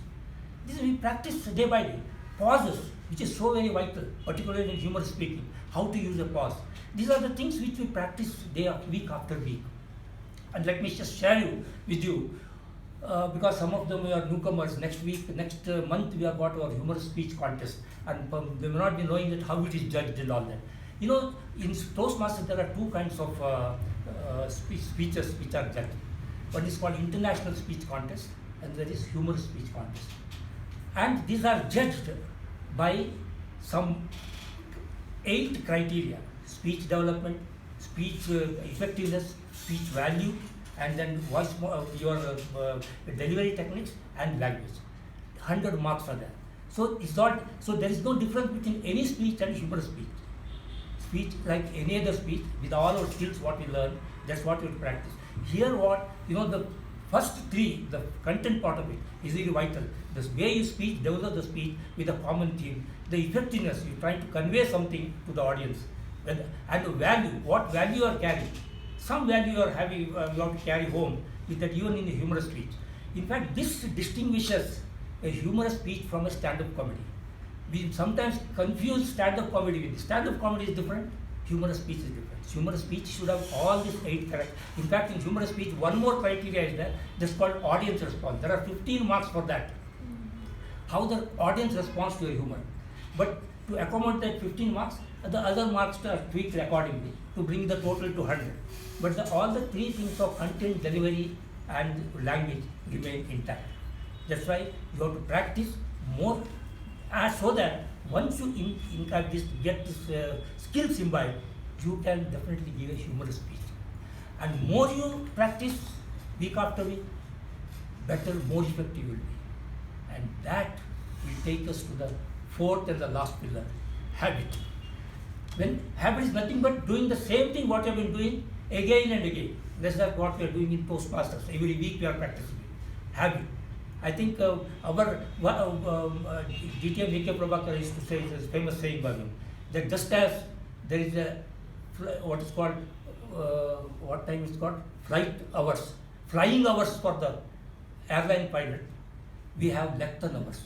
This we practice day by day. Pauses, which is so very vital, particularly in humor speaking. How to use a pause. These are the things which we practice week after week. And let me just share with you, because some of them are newcomers. Next month we have got our humor speech contest, and they may not be knowing that how it is judged and all that. You know, in Toastmasters there are 2 kinds of speeches which are judged. One is called international speech contest, and there is humor speech contest. And these are judged by some 8 criteria: speech development, speech effectiveness, speech value, and then voice, your delivery techniques and language. 100 marks are there. So it's not. So there is no difference between any speech and humor speech. Speech like any other speech, with all our skills, what we learn, that's what we practice. Here, what the first 3, the content part of it is really vital. The way you speak, develop the speech with a common theme. The effectiveness, you're trying to convey something to the audience. And the value, what value you are carrying. Some value you are having, you have to carry home with that, even in a humorous speech. In fact, this distinguishes a humorous speech from a stand-up comedy. We sometimes confuse stand-up comedy with stand-up comedy is different, humorous speech is different. Humorous speech should have all these 8 characters. In fact, in humorous speech, one more criteria is there. That's called audience response. There are 15 marks for that. How the audience responds to your humor. But to accommodate that 15 marks, the other marks are tweaked accordingly to bring the total to 100. But all the 3 things of content, delivery, and language remain intact. That's why you have to practice more, so that once you get this skills imbibed, you can definitely give a humorous speech. And more you practice week after week, better, more effective you will be. And that will take us to the 4th and the last pillar, habit. When habit is nothing but doing the same thing what you have been doing again and again. That's what we are doing in Toastmasters. Every week we are practicing it. Habit. I think our DTM V.K. Prabhakar used to say, this famous saying by him, that just as there is what is called, what time is called? Flying hours for the airline pilot, we have lectern hours.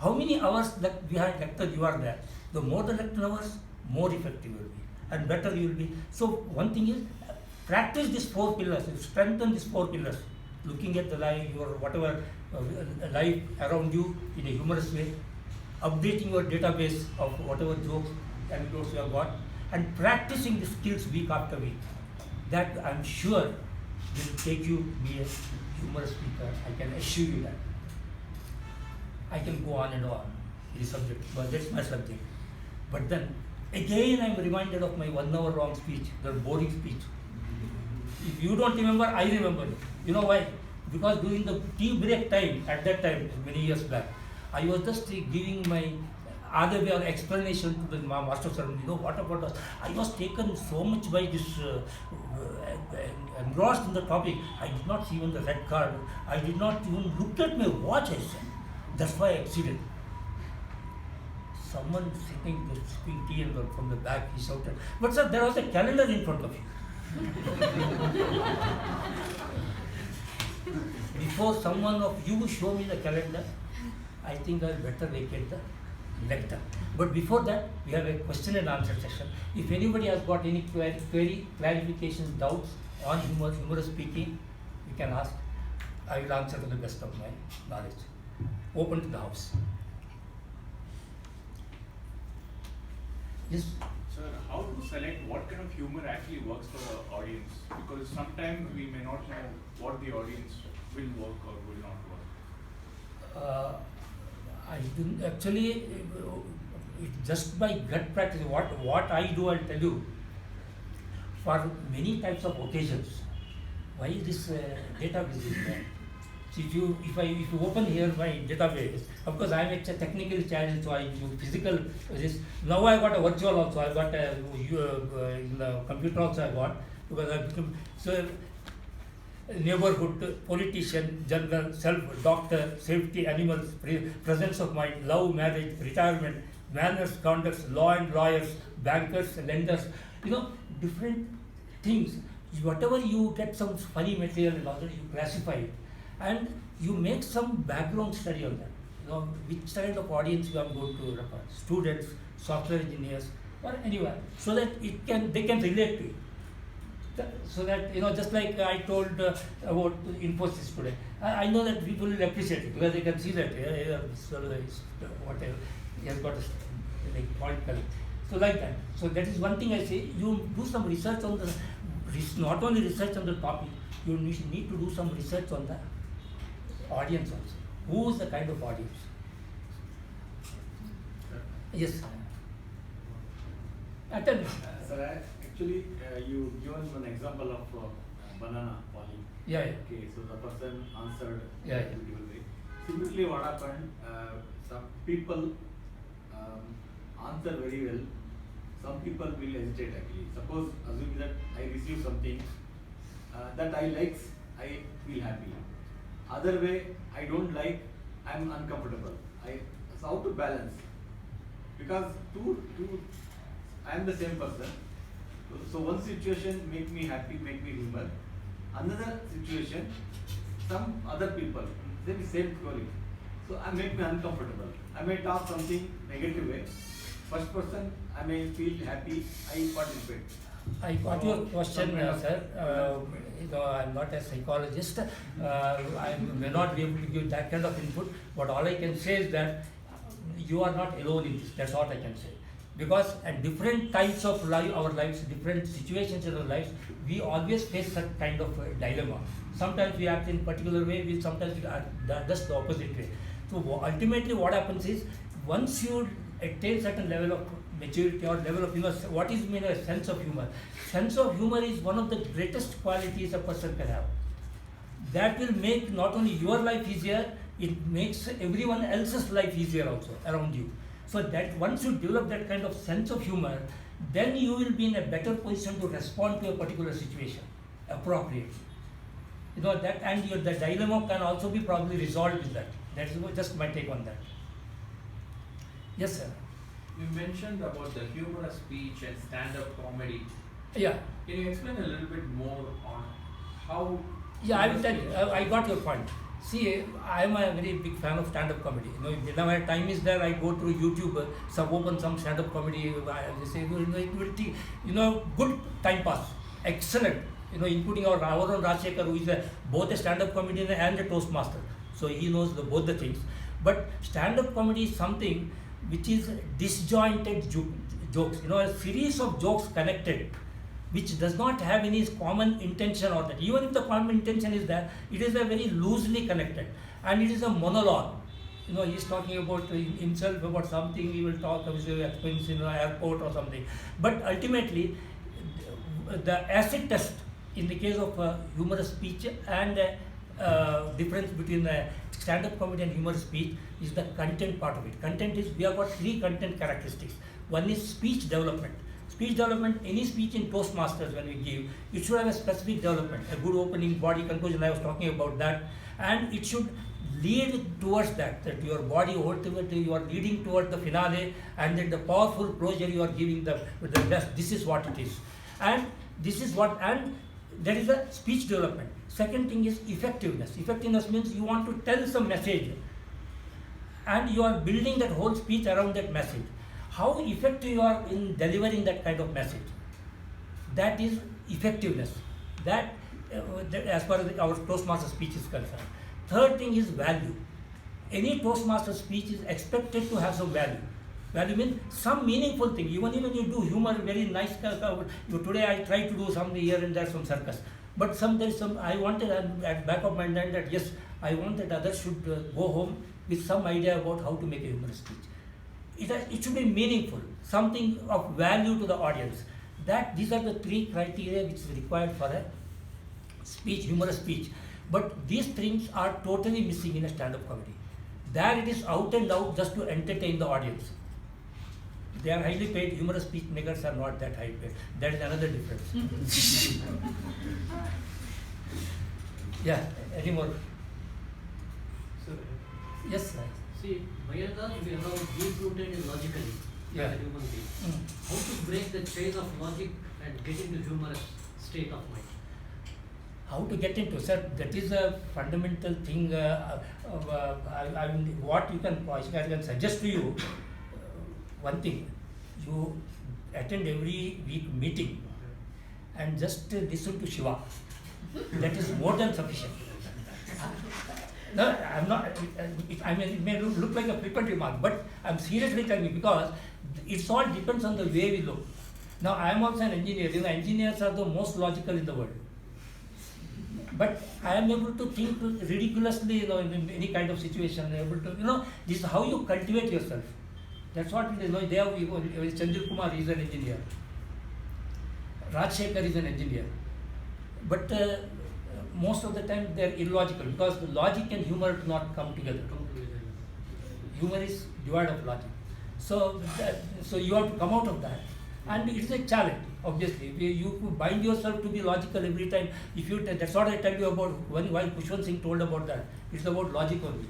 How many hours that behind lecture you are there? The more the lecture hours, more effective you will be, and better you will be. So one thing is, practice these 4 pillars, strengthen these 4 pillars. Looking at the life, your whatever life around you in a humorous way, updating your database of whatever jokes, anecdotes you have got, and practicing the skills week after week. That I'm sure will take you to be a humorous speaker. I can assure you that. I can go on and on in the subject, but that's my subject. But then again I'm reminded of my 1 hour long speech, the boring speech. If you don't remember, I remember it. You know why? Because during the tea break time, at that time, many years back, I was just giving my other explanation to the master servant. You know, what about us? I was taken so much by this, engrossed in the topic. I did not see even the red card. I did not even look at my watch, I said. That's why I exceeded. Someone sitting, sipping tea and from the back, he shouted, "But sir, there was a calendar in front of you." before someone of you show me the calendar, I think I'll better vacate the lecture. But before that, we have a question and answer session. If anybody has got any query, clarifications, doubts on humorous speaking, you can ask. I will answer to the best of my knowledge. Open to the house. Yes. Sir, how to select what kind of humor actually works for the audience? Because sometimes we may not know what the audience will work or will not work. I didn't actually, just by gut practice, what I do, I'll tell you. For many types of occasions, why this database is there? So if you open here my database, of course I am technically challenged, so I do physical this. Now I got a virtual also. I got a in the computer also I got, because I become so. Neighborhood, politician, general, self, doctor, safety, animals, presence of mind, love, marriage, retirement, manners, conducts, law and lawyers, bankers, lenders, different things. Whatever you get some funny material and all that, you classify it. And you make some background study on that. Which kind of audience you are going to refer. Students, software engineers, or anywhere. So that they can relate to it. So that, just like I told about Infosys today, I know that people will appreciate it because they can see that whatever he has got a point color. So like that. So that is one thing I say. You do some research on not only research on the topic, you need to do some research on the audience also. Who is the kind of audience? Yes. Attend. Sir, actually, you given an example of banana falling. Yeah. Okay, so the person answered Yeah. in a beautiful way. Similarly, what happened? Some people answer very well. Some people will hesitate actually. Suppose, assume that I receive something that I like, I feel happy. Other way, I don't like, I am uncomfortable. So how to balance? Because I am the same person. So one situation make me happy, make me humor. Another situation, some other people, they be same colleague. So I make me uncomfortable. I may talk something negative way. First person, I may feel happy, I participate. I got your question, sir. I'm not a psychologist. I may not be able to give that kind of input. But all I can say is that you are not alone in this. That's what I can say. Because at different types of our lives, different situations in our lives, we always face such kind of dilemma. Sometimes we act in particular way, sometimes we act just the opposite way. So ultimately what happens is, once you attain certain level of maturity or level of what is meant a sense of humor. Sense of humor is one of the greatest qualities a person can have. That will make not only your life easier, it makes everyone else's life easier also around you. So that once you develop that kind of sense of humor, then you will be in a better position to respond to a particular situation appropriately. That, and the dilemma can also be probably resolved with that. That is just my take on that. Yes, sir. You mentioned about the humorous speech and stand-up comedy. Yeah. Can you explain a little bit more on how? Yeah, I will tell you. I got your point. See, I am a very big fan of stand-up comedy. Whenever time is there, I go through YouTube, open some stand-up comedy. I say, good time pass, excellent. Including our own Rajshekar, who is both a stand-up comedian and a Toastmaster. So he knows both the things. But stand-up comedy is something which is disjointed jokes. A series of jokes connected, which does not have any common intention or that. Even if the common intention is there, it is a very loosely connected, and it is a monologue. He is talking about himself, about something, he will talk about his experience in an airport or something. But ultimately, the acid test in the case of humorous speech and difference between stand-up comedy and humorous speech is the content part of it. Content is, we have got three content characteristics. One is speech development. Speech development, any speech in Toastmasters when we give, it should have a specific development, a good opening, body conclusion, I was talking about that, and it should lead towards that your body ultimately you are leading towards the finale, and then the powerful closure you are giving the best. This is what it is. And this is what, and there is a speech development. Second thing is effectiveness. Effectiveness means you want to tell some message and you are building that whole speech around that message. How effective you are in delivering that kind of message. That is effectiveness. That as far as our Toastmaster speech is concerned. Third thing is value. Any Toastmaster speech is expected to have some value. Value means some meaningful thing. Even when you do humor, very nice. Today I try to do something here and there, some circus. But there is some. I wanted at back of my mind that yes, I want that others should go home with some idea about how to make a humorous speech. It should be meaningful, something of value to the audience. These are the three criteria which is required for a speech, humorous speech. But these things are totally missing in a stand-up comedy. There it is out and out just to entertain the audience. They are highly paid. Humorous speech makers are not that high paid. That is another difference. Yeah, any more? Sir, Yes, sir. see, Mayada, we are now deep-rooted in logically Yeah. as a human being. How to break the chain of logic and get into humorous state of mind? How to get into, sir, that is a fundamental thing. What you can, I can suggest to you, one thing, you attend every week meeting and just listen to Shiva. That is more than sufficient. No, I'm not, it may look like a flippant remark, but I'm seriously telling you because it all depends on the way we look. Now, I am also an engineer. Engineers are the most logical in the world. But I am able to think ridiculously, in any kind of situation. Able to, this is how you cultivate yourself. That's what it is. They have Chandra Kumar is an engineer. Rajshekhar is an engineer. But most of the time they are illogical because the logic and humor do not come together. Humor is devoid of logic. So you have to come out of that. And it is a challenge, obviously. You bind yourself to be logical every time. That's what I tell you about why Kushwant Singh told about that. It's about logic only.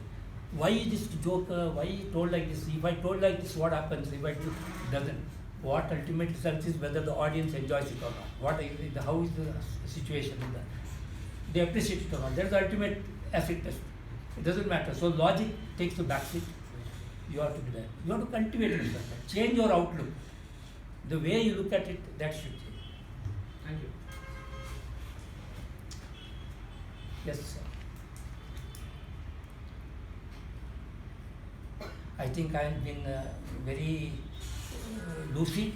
Why is this joke? Why he told like this? If I told like this, what happens? If I do, it doesn't. What ultimate result is whether the audience enjoys it or not. How is the situation in that? They appreciate it or not. That's the ultimate acid test. It doesn't matter. So logic takes the backseat. You have to do that. You have to cultivate yourself. Change your outlook. The way you look at it, that should change. Thank you. Yes, sir. I think I have been very lucid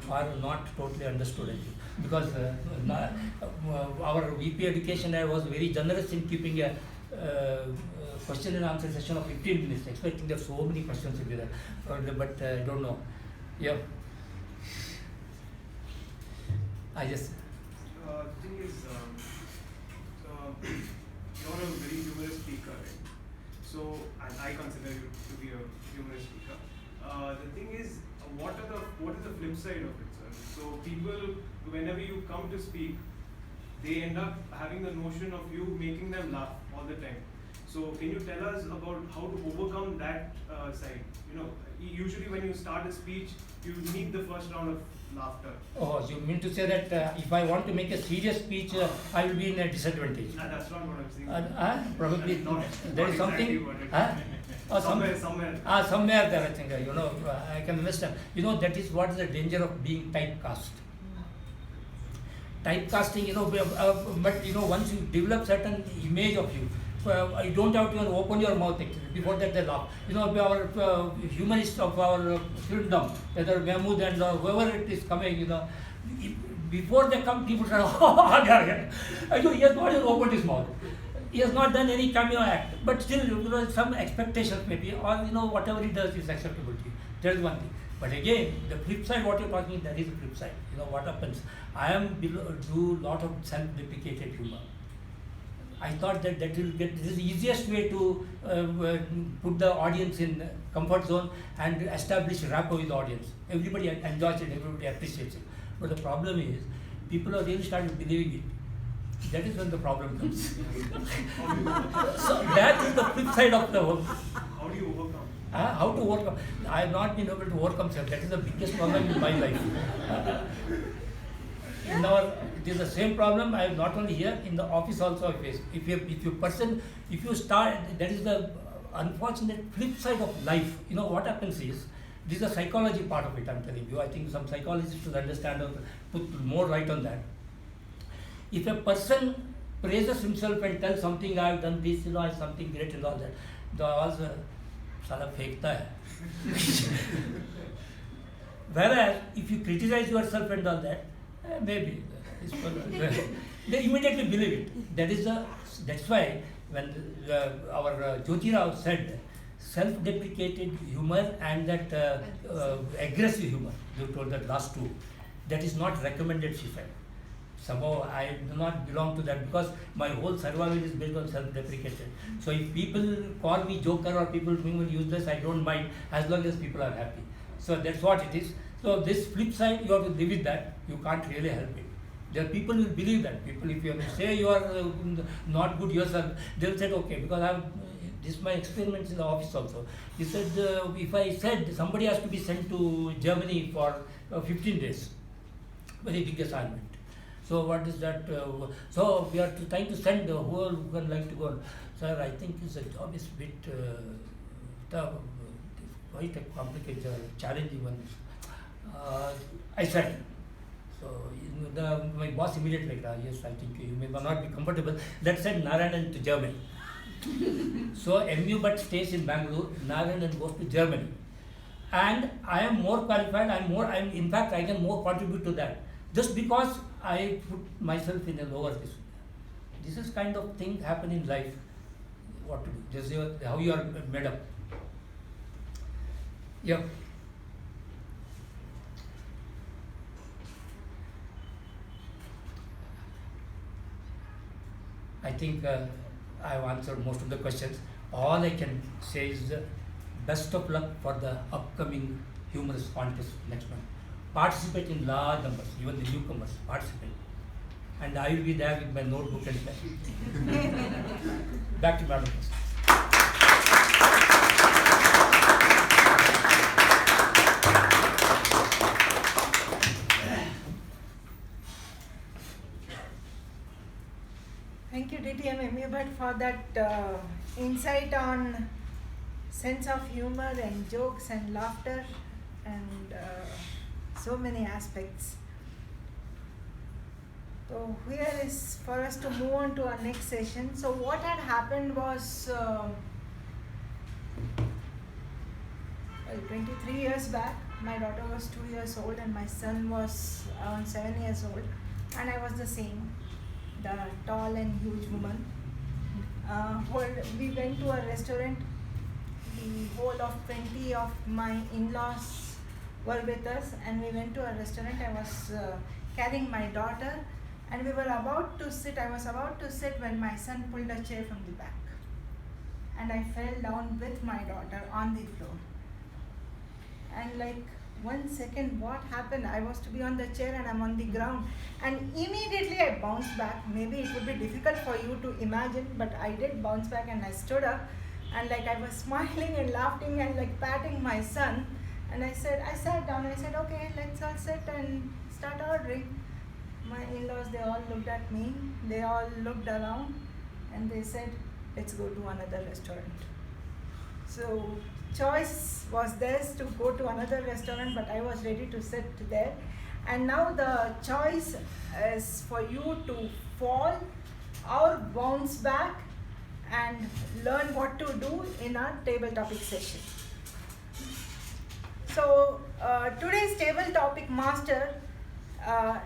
or not totally understood, I think. Because our VP education, I was very generous in keeping a question and answer session of 15 minutes, expecting that so many questions will be there. But I don't know. Yeah. I just. The thing is, you're a very humorous speaker, right? So, and I consider you to be a humorous speaker. The thing is, what is the flip side of it, sir? So, people, whenever you come to speak, they end up having the notion of you making them laugh all the time. So, can you tell us about how to overcome that side? Usually when you start a speech, you need the first round of laughter. Oh, you mean to say that if I want to make a serious speech, I will be in a disadvantage? That's not what I'm saying. Probably not there is exactly something. what it is. Somewhere. Somewhere there, I think. I can understand. That is what is the danger of being typecast. Typecasting, but once you develop certain image of you, you don't have to even open your mouth actually. Before that they laugh. Our humorist of our kingdom, whether Mahmood and whoever it is coming, before they come, people say, he has not even opened his mouth. He has not done any cameo act. But still, some expectations maybe, or whatever he does is acceptable to you. That is one thing. But again, the flip side, what you're talking, that is the flip side. What happens? I do a lot of self-deprecated humor. I thought that this is the easiest way to put the audience in comfort zone and establish rapport with the audience. Everybody enjoys it, everybody appreciates it. But the problem is, people are really starting believing it. That is when the problem comes. So that is the flip side of the work. How do you overcome? How to overcome? I have not been able to overcome self. That is the biggest problem in my life. In our, it is the same problem. I not only here in the office also I face. If you start, that is the unfortunate flip side of life. You know what happens is, this is the psychology part of it. I'm telling you. I think some psychologists should understand or put more light on that. If a person praises himself and tells something, I have done this, I have something great and all that, the also sala fekhta hai. Whereas if you criticize yourself and all that, maybe they immediately believe it. That's why when our Jyoti Rao said self-deprecated humor and that aggressive humor, you told that last two, that is not recommended, she said. Somehow I do not belong to that because my whole survival is based on self-deprecated. So if people call me joker or people think me useless, I don't mind as long as people are happy. So that's what it is. So this flip side, you have to live with that. You can't really help it. There are people who will believe that. People, if you say you are not good yourself, they'll say okay, because this is my experiments in the office also. He said if I said somebody has to be sent to Germany for 15 days, very big assignment. So what is that? So we are trying to send who would like to go. Sir, I think the job is a bit tough, quite a complicated, challenging one. I said. So my boss immediately like, yes, I think you may not be comfortable. Let's send Narayanan to Germany. So MU but stays in Bangalore. Narayanan goes to Germany, and I am more qualified. In fact, I can more contribute to that. Just because I put myself in a lower position. This is kind of thing happen in life. What to do? This is how you are made up. Yeah. I think I have answered most of the questions. All I can say is best of luck for the upcoming humorous contest next month. Participate in large numbers, even the newcomers participate. And I will be there with my notebook and pen. Back to Madam. Thank you, DTM MU, for that insight on sense of humor and jokes and laughter and so many aspects. So here is for us to move on to our next session. So what had happened was, 23 years back, my daughter was 2 years old and my son was around 7 years old, and I was the same, the tall and huge woman. We went to a restaurant. The whole of 20 of my in-laws were with us, and we went to a restaurant. I was carrying my daughter, and we were about to sit. I was about to sit when my son pulled a chair from the back, and I fell down with my daughter on the floor. And like 1 second, what happened? I was to be on the chair and I'm on the ground, and immediately I bounced back. Maybe it would be difficult for you to imagine, but I did bounce back, and I stood up, and like I was smiling and laughing and like patting my son. And I sat down, I said, okay, let's all sit and start ordering. My in-laws, they all looked at me, they all looked around, and they said, let's go to another restaurant. So choice was theirs to go to another restaurant, but I was ready to sit there. And now the choice is for you to fall or bounce back and learn what to do in our table topic session. So today's table topic master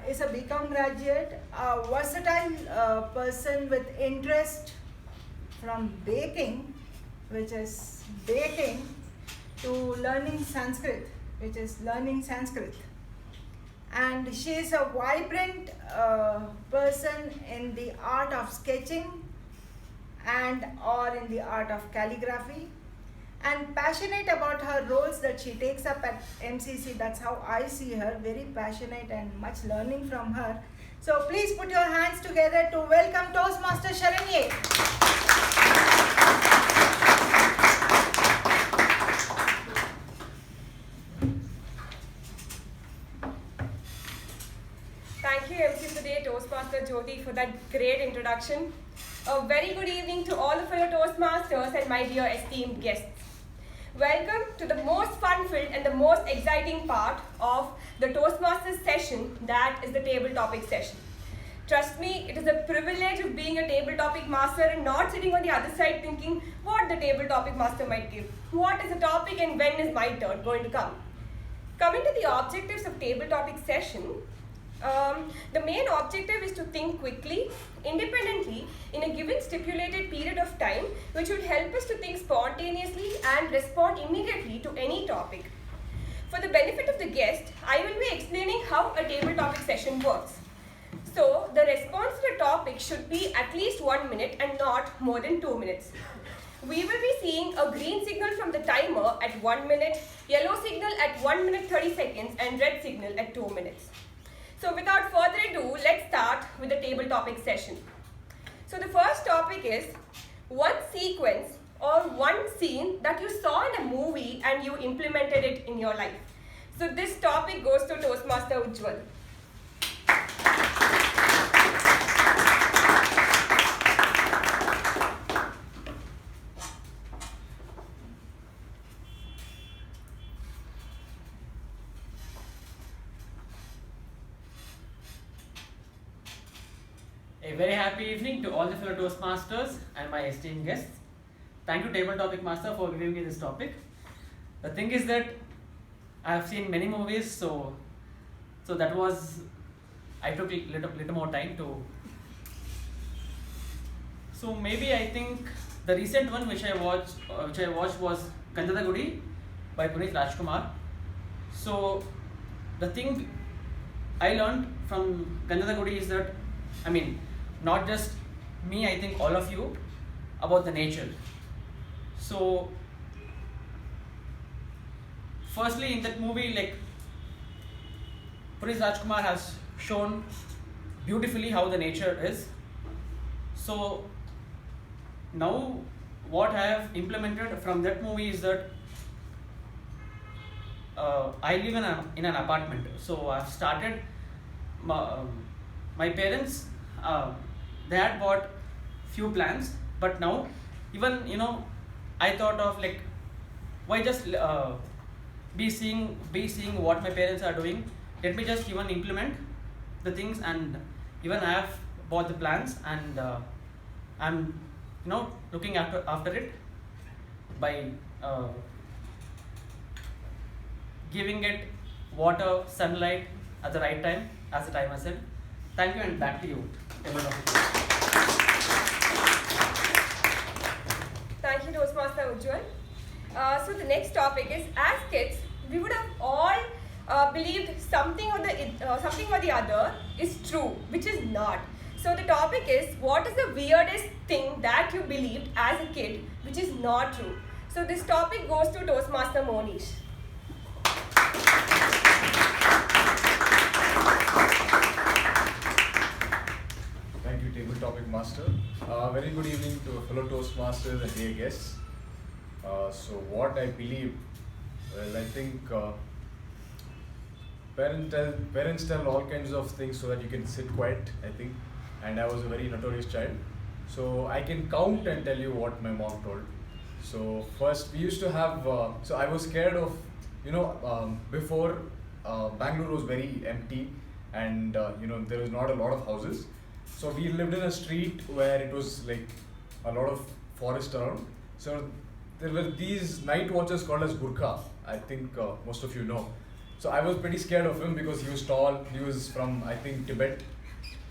is a BCom graduate, a versatile person with interest from baking, which is baking, to learning Sanskrit, which is learning Sanskrit. And she is a vibrant person in the art of sketching and or in the art of calligraphy, and passionate about her roles that she takes up at MCC. That's how I see her, very passionate and much learning from her. So please put your hands together to welcome Toastmaster Sharanye. Thank you Toastmaster Jyoti for that great introduction. A very good evening to all the fellow Toastmasters and my dear esteemed guests. Welcome to the most fun-filled and the most exciting part of the Toastmasters session, that is the table topic session. Trust me, it is a privilege of being a table topic master and not sitting on the other side thinking what the table topic master might give. What is the topic and when is my turn going to come? Coming to the objectives of table topic session, the main objective is to think quickly, independently, in a given stipulated period of time, which would help us to think spontaneously and respond immediately to any topic. For the benefit of the guest, I will be explaining how a table topic session works. So, the response to the topic should be at least 1 minute and not more than 2 minutes. We will be seeing a green signal from the timer at 1 minute, yellow signal at 1 minute 30 seconds and red signal at 2 minutes. So without further ado, let's start with the table topic session. So the first topic is one sequence or one scene that you saw in a movie and you implemented it in your life. So this topic goes to Toastmaster Ujjwal. A very happy evening to all the fellow Toastmasters and my esteemed guests. Thank you, Table Topic Master, for giving me this topic. The thing is that I have seen many movies, so that was, I took a little more time to. So maybe I think the recent one which I watched was Kanjada Gudi by Puneet Rajkumar. So the thing I learned from Kanjada Gudi is that, I mean, not just me, I think all of you, about the nature. So firstly, in that movie, like, Puneet Rajkumar has shown beautifully how the nature is. So now what I have implemented from that movie is that I live in an apartment. So I've started, my parents, they had bought few plants, but now even, I thought of like, why just be seeing what my parents are doing. Let me just even implement the things, and even I have bought the plants, and I'm looking after it by giving it water, sunlight at the right time, as the timer said. Thank you, and back to you. Thank you, Toastmaster Ujjwal. So the next topic is, as kids, we would have all believed something or the other is true, which is not. So the topic is, what is the weirdest thing that you believed as a kid, which is not true? So this topic goes to Toastmaster Monish. Thank you, Table Topic Master. Very good evening to fellow Toastmasters and dear guests. So what I believe, well, I think parents tell all kinds of things so that you can sit quiet, I think. And I was a very notorious child. So I can count and tell you what my mom told. So first we used to have, so I was scared of, before Bangalore was very empty, and there was not a lot of houses. So we lived in a street where it was like a lot of forest around. So there were these night watchers called as Gurkha. I think most of you know. So I was pretty scared of him because he was tall. He was from, I think, Tibet.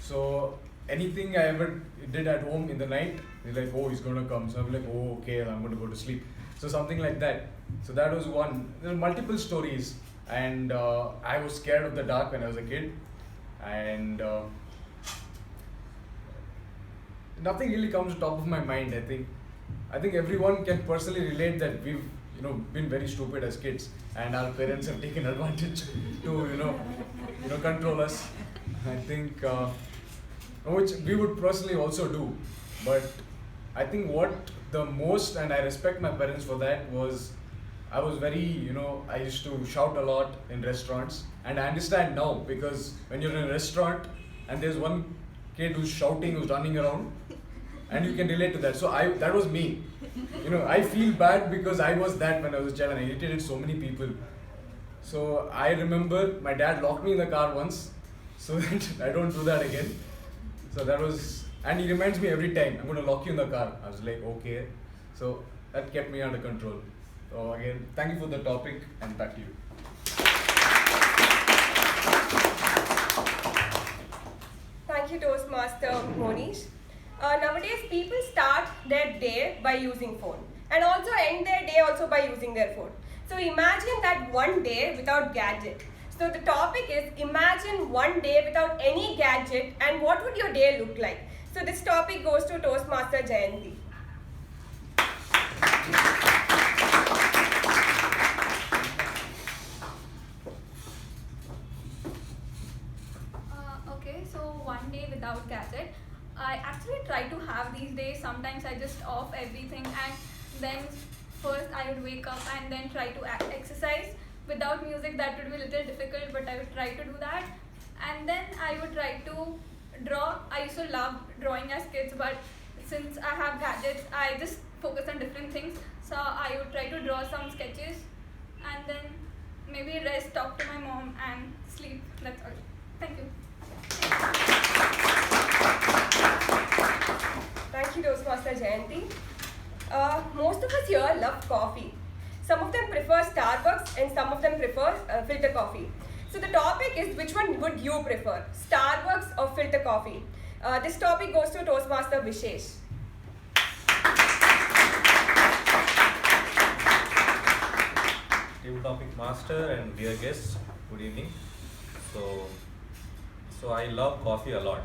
So anything I ever did at home in the night, he's like, oh, he's gonna come. So I'm like, oh, okay, I'm gonna go to sleep. So something like that. So that was one. There are multiple stories, and I was scared of the dark when I was a kid, and nothing really comes to top of my mind. I think everyone can personally relate that we've been very stupid as kids, and our parents have taken advantage to control us. I think which we would personally also do, but I think what the most, and I respect my parents for that, was I was very, I used to shout a lot in restaurants, and I understand now, because when you're in a restaurant and there's one kid who's shouting, who's running around, and you can relate to that. So that was me. I feel bad because I was that when I was a child and I irritated so many people. So I remember my dad locked me in the car once, so that I don't do that again. So that was, and he reminds me every time, I'm going to lock you in the car. I was like, okay. So that kept me under control. So again, thank you for the topic, and back to you. Thank you, Toastmaster Monish. Nowadays, people start their day by using phone and also end their day also by using their phone. So imagine that one day without gadget. So the topic is imagine one day without any gadget and what would your day look like? So this topic goes to Toastmaster Jayanti. Okay, so one day without gadget. I actually try to have these days. Sometimes I just off everything and then first I would wake up and then try to exercise. Without music that would be a little difficult, but I would try to do that. And then I would try to draw. I used to love drawing as kids, but since I have gadgets, I just focus on different things. So I would try to draw some sketches and then maybe rest, talk to my mom and sleep. That's all. Thank you. Thank you, Toastmaster Jayanti. Most of us here love coffee. Some of them prefer Starbucks and some of them prefer filter coffee. So the topic is which one would you prefer, Starbucks or filter coffee? This topic goes to Toastmaster Vishesh. Table topic master and dear guests, good evening. So I love coffee a lot.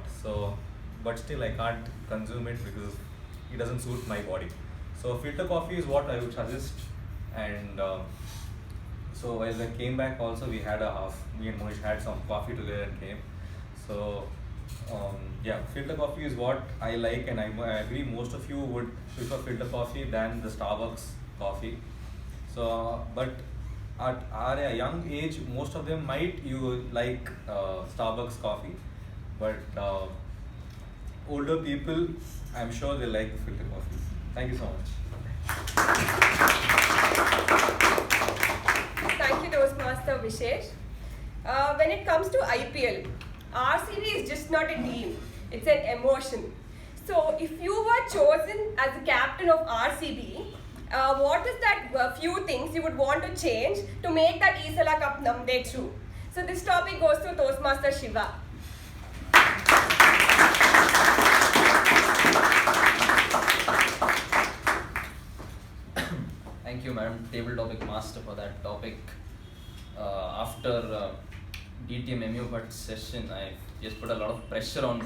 But still I can't consume it because it doesn't suit my body. So filter coffee is what I would suggest. And so as I came back also, me and Monish had some coffee together and came. So yeah, filter coffee is what I like, and I agree most of you would prefer filter coffee than the Starbucks coffee. So but at a young age, most of them might like Starbucks coffee, but older people, I'm sure they like the filter coffee. Thank you so much. Thank you, Toastmaster Vishesh. When it comes to IPL, RCB is just not a team, it's an emotion. So if you were chosen as the captain of RCB, what is that few things you would want to change to make that Isala Cup number true? So this topic goes to Toastmaster Shiva. Thank you, Madam Table Topic Master, for that topic. After DTM MU Bhatt session, I just put a lot of pressure on me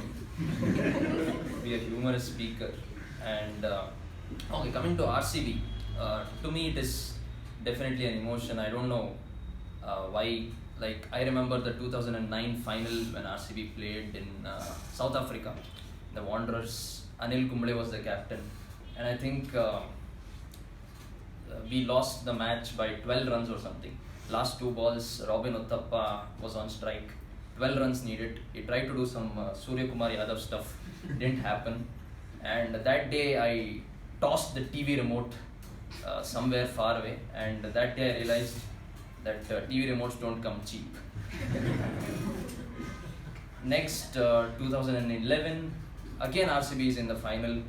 to be a humorous speaker. And okay, coming to RCB, to me it is definitely an emotion. I don't know why. Like, I remember the 2009 final when RCB played in South Africa. The Wanderers, Anil Kumble was the captain, and I think we lost the match by 12 runs or something. Last 2 balls, Robin Uthappa was on strike. 12 runs needed. He tried to do some Surya Kumar Yadav stuff. Didn't happen. And that day I tossed the TV remote somewhere far away. And that day I realized that TV remotes don't come cheap. Next, 2011, again RCB is in the final.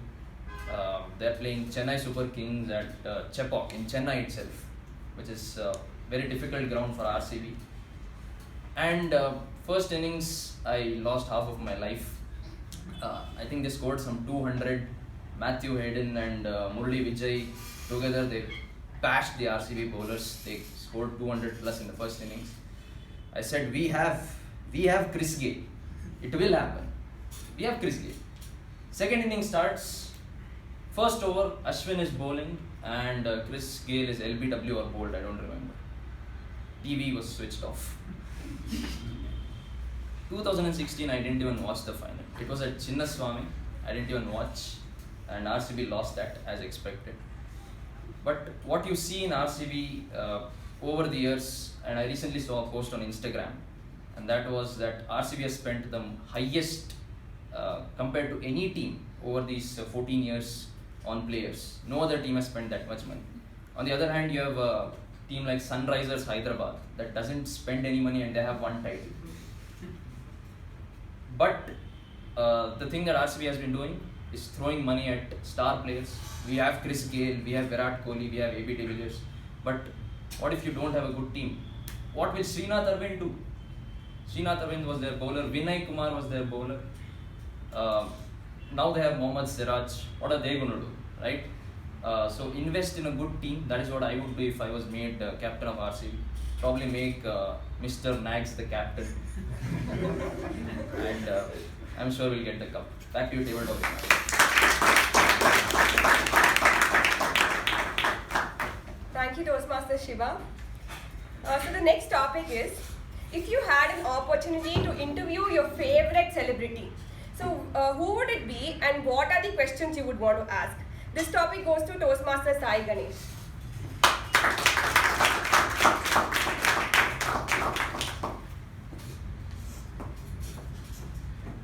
They're playing Chennai Super Kings at Chepauk in Chennai itself, which is very difficult ground for RCB. And first innings, I lost half of my life. I think they scored some 200. Matthew Hayden and Murali Vijay together, they bashed the RCB bowlers. They scored 200 plus in the first innings. I said, we have Chris Gale. It will happen. We have Chris Gale. Second inning starts. First over, Ashwin is bowling and Chris Gale is LBW or bowled, I don't remember. TV was switched off. 2016, I didn't even watch the final. It was at Chinnaswamy. I didn't even watch, and RCB lost that as expected. But what you see in RCB over the years, and I recently saw a post on Instagram, and that was that RCB has spent the highest compared to any team over these 14 years on players. No other team has spent that much money. On the other hand, you have a team like Sunrisers Hyderabad that doesn't spend any money and they have one title. But the thing that RCB has been doing is throwing money at star players. We have Chris Gayle, we have Virat Kohli, we have AB de Villiers. But what if you don't have a good team? What will Srinath Arvind do? Srinath Arvind was their bowler, Vinay Kumar was their bowler. Now they have Mohammad Siraj. What are they going to do, right? So invest in a good team. That is what I would do if I was made captain of RCB. Probably make Mr. Nags the captain. And I'm sure we'll get the cup. Back to you, table talk. Thank you, Toastmaster Shiva. So the next topic is, if you had an opportunity to interview your favorite celebrity, so who would it be and what are the questions you would want to ask? This topic goes to Toastmaster Sai Ganesh.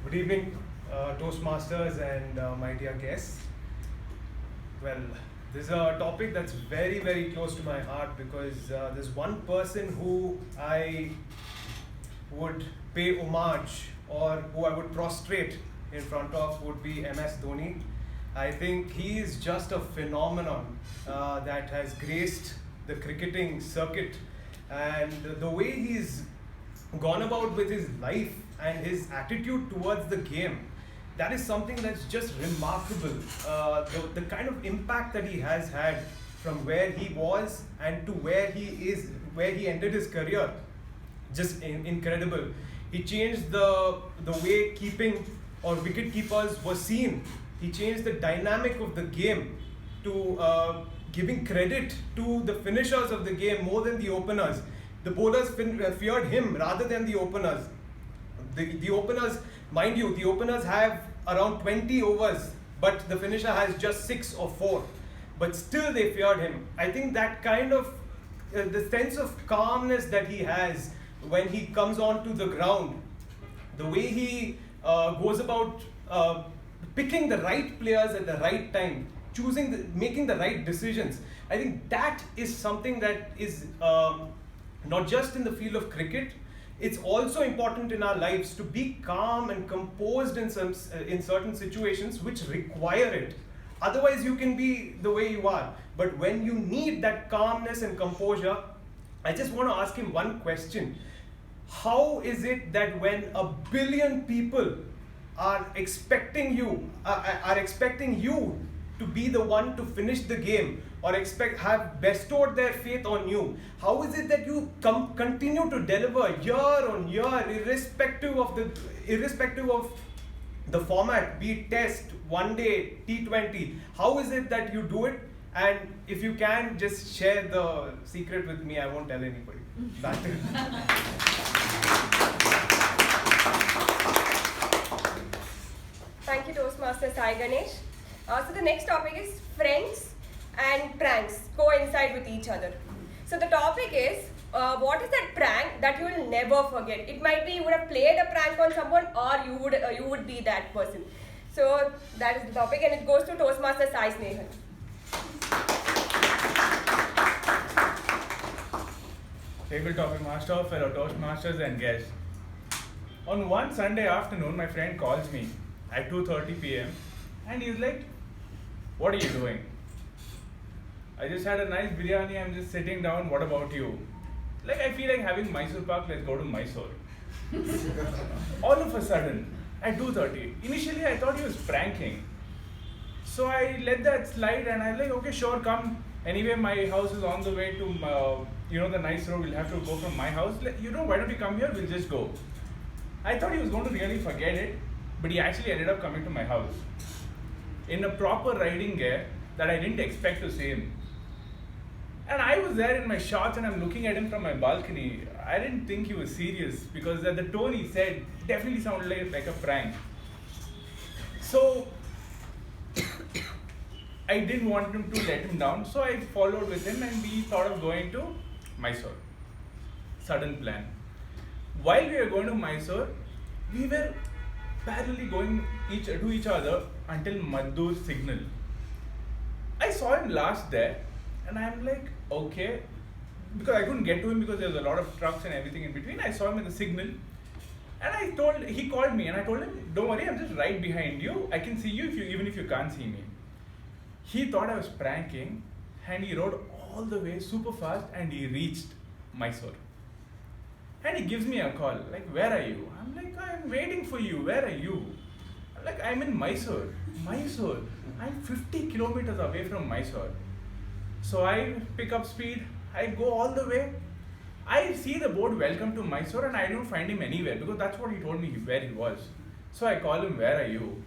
Good evening, Toastmasters and my dear guests. Well, this is a topic that's very, very close to my heart because there's one person who I would pay homage or who I would prostrate in front of would be MS Dhoni. I think he is just a phenomenon that has graced the cricketing circuit, and the way he's gone about with his life and his attitude towards the game, that is something that's just remarkable. The kind of impact that he has had from where he was and to where he is, where he ended his career, just incredible. He changed the way keeping or wicket keepers were seen. He changed the dynamic of the game to giving credit to the finishers of the game more than the openers. The bowlers feared him rather than the openers. The openers, mind you, the openers have around 20 overs, but the finisher has just 6 or 4. But still they feared him. I think that kind of, the sense of calmness that he has when he comes onto the ground, the way he goes about picking the right players at the right time, making the right decisions. I think that is something that is not just in the field of cricket, it's also important in our lives to be calm and composed in certain situations which require it. Otherwise, you can be the way you are. But when you need that calmness and composure, I just want to ask him one question. How is it that when 1 billion people are expecting you to be the one to finish the game, or have bestowed their faith on you, how is it that you continue to deliver year on year, irrespective of the format, be it Test, One Day, T20? How is it that you do it? And if you can, just share the secret with me. I won't tell anybody. Back to you. Thank you, Toastmaster Sai Ganesh. So the next topic is friends and pranks coincide with each other. So the topic is, what is that prank that you will never forget? It might be you would have played a prank on someone, or you would be that person. So that is the topic, and it goes to Toastmaster Sai Snehan. Table topic master, fellow Toastmasters and guests. On one Sunday afternoon, my friend calls me at 2:30 p.m. and he's like, "What are you doing?" "I just had a nice biryani, I'm just sitting down, what about you?" "Like, I feel like having Mysore Pak, let's go to Mysore." All of a sudden, at 2:30, initially I thought he was pranking. So I let that slide and I'm like, okay, sure, come. Anyway, my house is on the way to, the nice road, we'll have to go from my house. Why don't you come here, we'll just go. I thought he was going to really forget it, but he actually ended up coming to my house in a proper riding gear that I didn't expect to see him. And I was there in my shorts and I'm looking at him from my balcony. I didn't think he was serious because the tone he said definitely sounded like a prank. So I didn't want him to let him down, so I followed with him and we thought of going to Mysore. Sudden plan. While we were going to Mysore, we were parallelly going to each other until Madhur's signal. I saw him last there, and I'm like, okay, because I couldn't get to him because there was a lot of trucks and everything in between. I saw him at the signal, and he called me, and I told him, don't worry, I'm just right behind you. I can see you even if you can't see me. He thought I was pranking, and he rode all the way super fast, and he reached Mysore. And he gives me a call, like, where are you? I'm like, I'm waiting for you. Where are you? I'm like, I'm in Mysore. Mysore? I'm 50 kilometers away from Mysore. So I pick up speed. I go all the way. I see the board welcome to Mysore, and I don't find him anywhere because that's what he told me where he was. So I call him, where are you?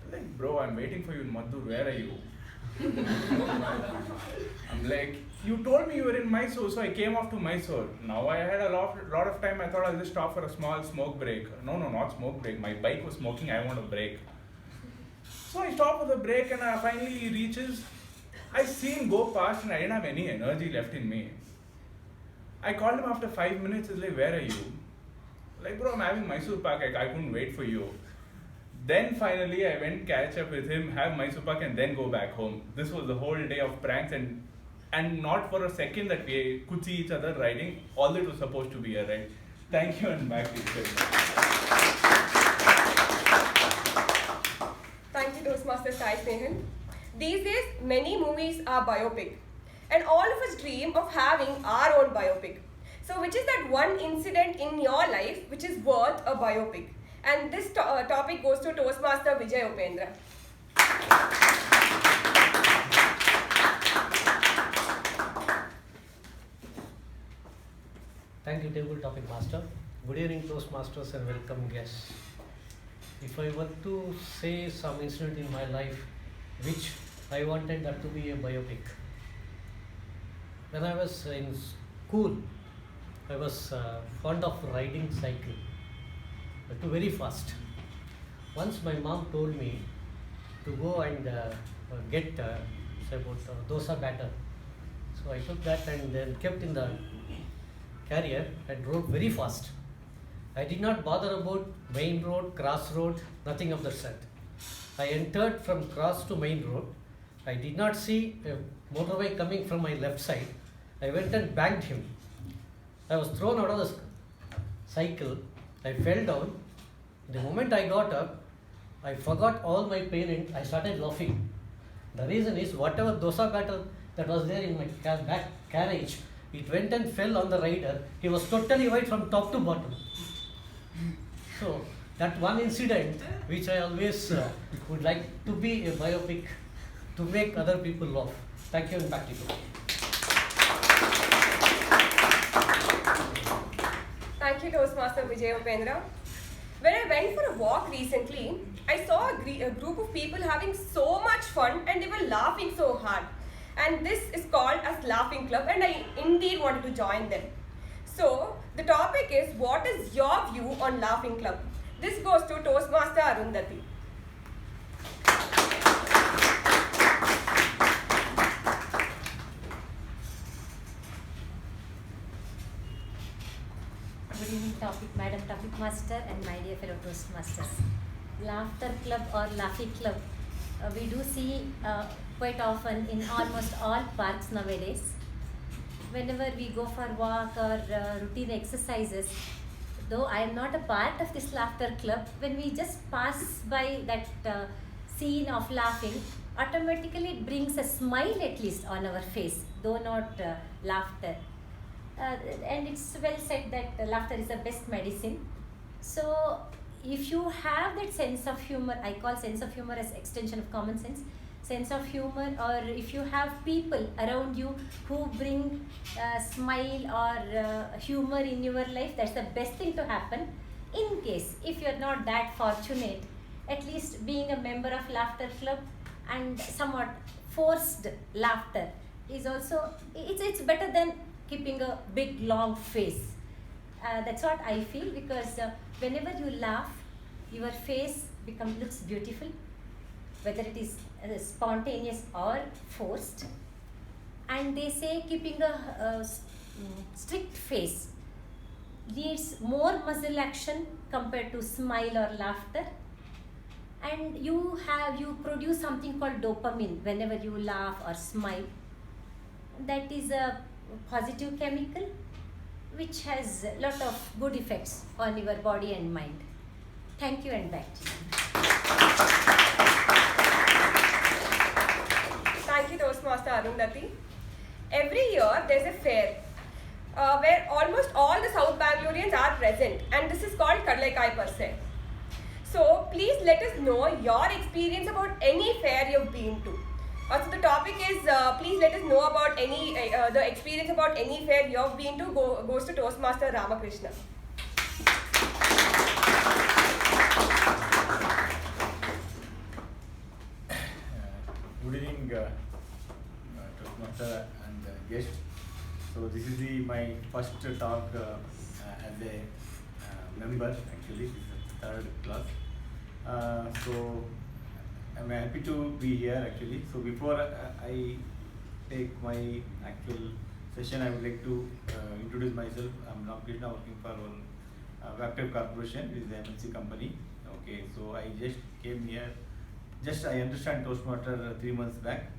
I'm like, bro, I'm waiting for you in Madhur. Where are you? I'm like, you told me you were in Mysore, so I came off to Mysore. Now I had a lot of time. I thought I'll just stop for a small smoke break. No, not smoke break. My bike was smoking. I want a break. So I stop for the break, and finally he reaches. I see him go past, and I didn't have any energy left in me. I called him after 5 minutes. He's like, where are you? Like, bro, I'm having Mysore Pak. I couldn't wait for you. Then finally I went catch up with him, have Mysore Pak, and then go back home. This was the whole day of pranks, and not for a second that we could see each other riding, although it was supposed to be a ride. Thank you, and back to you. Thank you, Toastmaster Sai Snehan. These days, many movies are biopic, and all of us dream of having our own biopic. So, which is that one incident in your life which is worth a biopic? And this topic goes to Toastmaster Vijay Upendra. Thank you, Table Topic Master. Good evening, Toastmasters, and welcome guests. If I were to say some incident in my life which I wanted that to be a biopic, when I was in school, I was fond of riding cycle, but very fast. Once my mom told me to go and get say about dosa batter. So I took that and then kept in the carrier and rode very fast. I did not bother about main road, cross road, nothing of the sort. I entered from cross to main road. I did not see a motorway coming from my left side. I went and banged him. I was thrown out of the cycle. I fell down. The moment I got up, I forgot all my pain and I started laughing. The reason is whatever dosa batter that was there in my back carriage, it went and fell on the rider. He was totally white from top to bottom. So that one incident which I always would like to be a biopic to make other people laugh. Thank you, and back to you. Thank you, Toastmaster Vijay Upendra. When I went for a walk recently, I saw a group of people having so much fun and they were laughing so hard. And this is called as Laughing Club, and I indeed wanted to join them. So, the topic is, what is your view on Laughing Club? This goes to Toastmaster Arundhati. Good evening, Madam Topic Master and my dear fellow Toastmasters. Laughter Club or Laughing Club, we do see quite often in almost all parks nowadays. Whenever we go for walk or routine exercises, though I am not a part of this laughter club, when we just pass by that scene of laughing, automatically it brings a smile at least on our face, though not laughter. And it's well said that laughter is the best medicine. So if you have that sense of humor, I call sense of humor as extension of common sense of humor, or if you have people around you who bring smile or humor in your life, that's the best thing to happen. In case if you're not that fortunate, at least being a member of laughter club and somewhat forced laughter is also, it's better than keeping a big long face. That's what I feel, because whenever you laugh, your face looks beautiful, whether it is spontaneous or forced. And they say keeping a strict face needs more muscle action compared to smile or laughter. And you produce something called dopamine whenever you laugh or smile. That is a positive chemical which has a lot of good effects on your body and mind. Thank you, and back to you. Thank you, Toastmaster Arundhati. Every year there's a fair where almost all the South Bangaloreans are present, and this is called Kadalaikai per se. So please let us know your experience about any fair you've been to. So the topic is please let us know about any the experience about any fair you've been to goes to Toastmaster Ramakrishna. Good evening, Toastmaster and guest. So this is my first talk as a member. Actually, this is third class. So I'm happy to be here actually. So before I take my actual session, I would like to introduce myself. I'm Ramakrishna, working for one Vector Corporation, which is an MNC company. Okay, so I just came here. Just I understand Toastmaster 3 months back.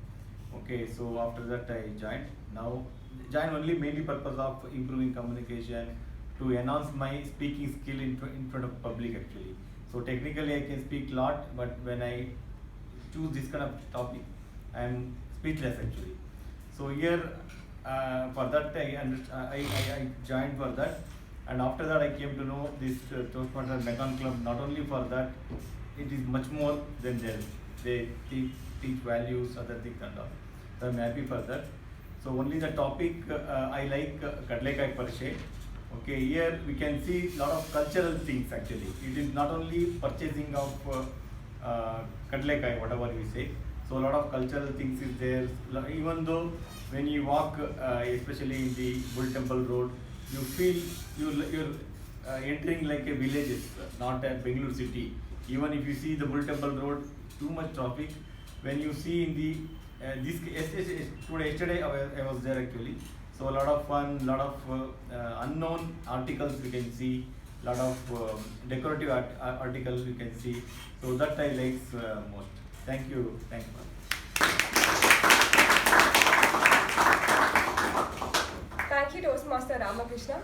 Okay, so after that I joined. Now join only mainly purpose of improving communication, to enhance my speaking skill in front of public actually. So technically I can speak a lot, but when I choose this kind of topic, I am speechless actually. So here for that I joined for that, and after that I came to know this Toastmaster Mechan Club. Not only for that, it is much more than that. They teach values, other things and all. So I'm happy for that. So only the topic I like Kadalaikai per se. Okay, here we can see a lot of cultural things actually. It is not only purchasing of Kadalaikai, whatever we say. So a lot of cultural things is there. Even though when you walk, especially in the Bull Temple Road, you feel you're entering like a village, not a Bengaluru city. Even if you see the Bull Temple Road, too much traffic. When you see in the yesterday I was there actually. So a lot of fun, lot of unknown articles we can see, lot of decorative articles we can see. So that I like most. Thank you. Thank you. Thank you, Toastmaster Ramakrishna.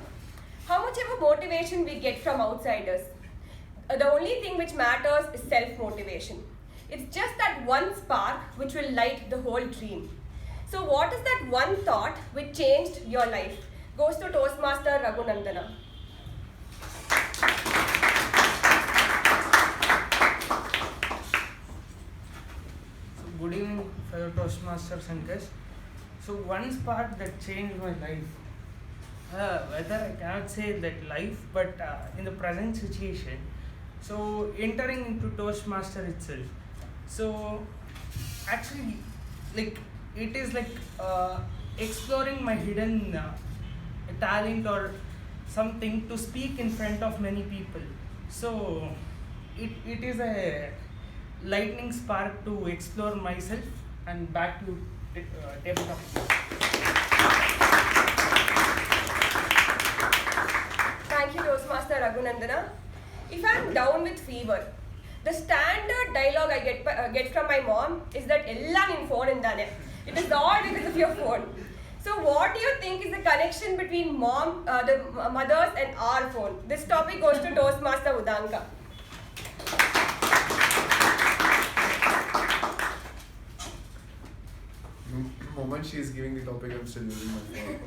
How much ever motivation we get from outsiders, the only thing which matters is self-motivation. It's just that one spark which will light the whole dream. So what is that one thought which changed your life? Goes to Toastmaster Raghunandana. So good evening, fellow Toastmasters and guests. So one spark that changed my life, whether I cannot say that life, but in the present situation, so entering into Toastmaster itself. So actually, like it is like exploring my hidden talent or something to speak in front of many people. So it is a lightning spark to explore myself. And back to tabletop. Thank you, Toastmaster Raghunandana. If I am down with fever, the standard dialogue I get from my mom is that "Ella nin phone indane." It is all because of your phone. So what do you think is the connection between the mothers and our phone? This topic goes to Toastmaster Udanka. The moment she is giving the topic, I'm still using my phone.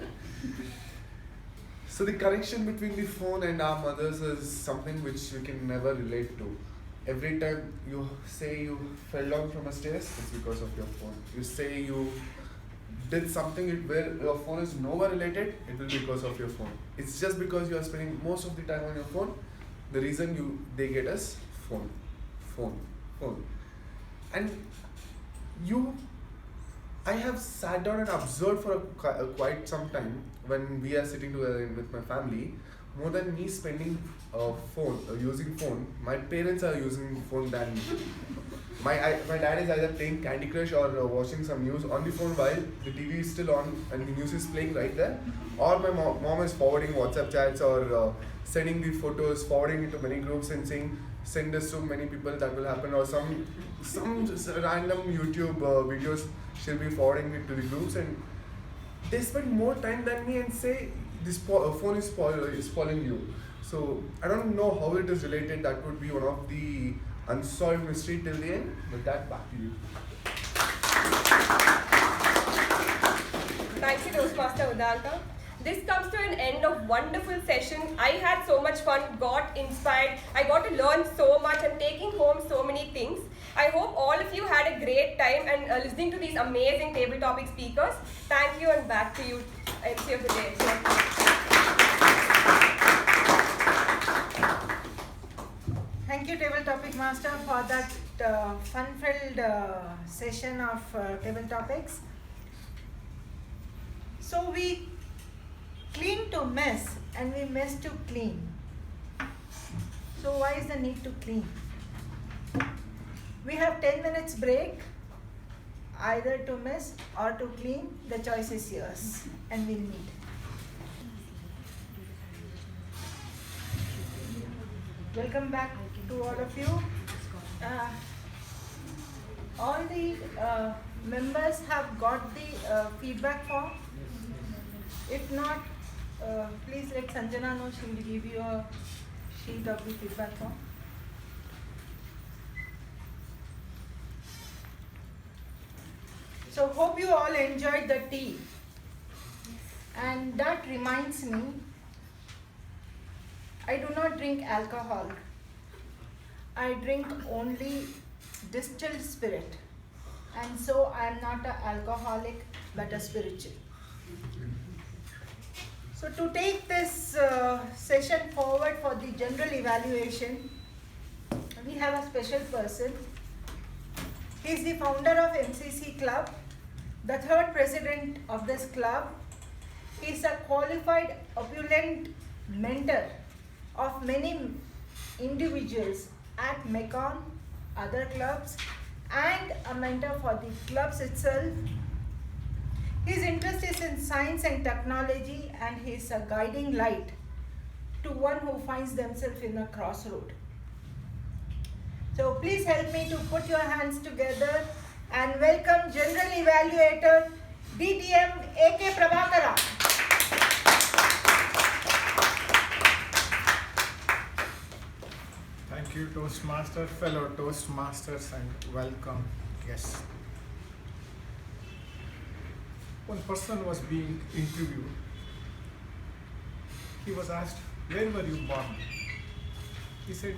So the connection between the phone and our mothers is something which we can never relate to. Every time you say you fell down from a stairs, it's because of your phone. You say you did something where your phone is nowhere related, it will be because of your phone. It's just because you are spending most of the time on your phone. The reason they get us phone. And I have sat down and observed for quite some time when we are sitting together with my family. More than me spending using phone, my parents are using phone than me. my dad is either playing Candy Crush or watching some news on the phone while the TV is still on and the news is playing right there, or my mom is forwarding WhatsApp chats or sending the photos, forwarding it to many groups and saying send this to many people, that will happen, or some just random YouTube videos she'll be forwarding it to the groups, and they spend more time than me and say this phone is spoiling you. So I don't know how it is related. That would be one of the unsolved mystery till the end. With that, back to you. Thank you, Toastmaster Udanta. This comes to an end of wonderful session. I had so much fun, got inspired. I got to learn so much and taking home so many things. I hope all of you had a great time and listening to these amazing table topic speakers. Thank you, and back to you, MC of the day. Thank you, Table Topic Master, for that fun-filled session of table topics. So we clean to mess and we mess to clean. So why is the need to clean? We have 10 minutes break, either to mess or to clean. The choice is yours, and we'll meet. Welcome back to all of you. All the members have got the feedback form. If not, please let Sanjana know. She will give you a sheet of the feedback form. So hope you all enjoyed the tea. And that reminds me, I do not drink alcohol. I drink only distilled spirit. And so I am not an alcoholic but a spiritual. So to take this session forward for the general evaluation, we have a special person. He is the founder of MCC Club, the third president of this club. He is a qualified, opulent mentor of many individuals at Mekong, other clubs, and a mentor for the clubs itself. His interest is in science and technology, and he is a guiding light to one who finds themselves in a crossroad. So please help me to put your hands together and welcome General Evaluator DTM A.K. Prabhakara. Thank you, Toastmaster, fellow Toastmasters, and welcome guests. One person was being interviewed. He was asked, where were you born? He said,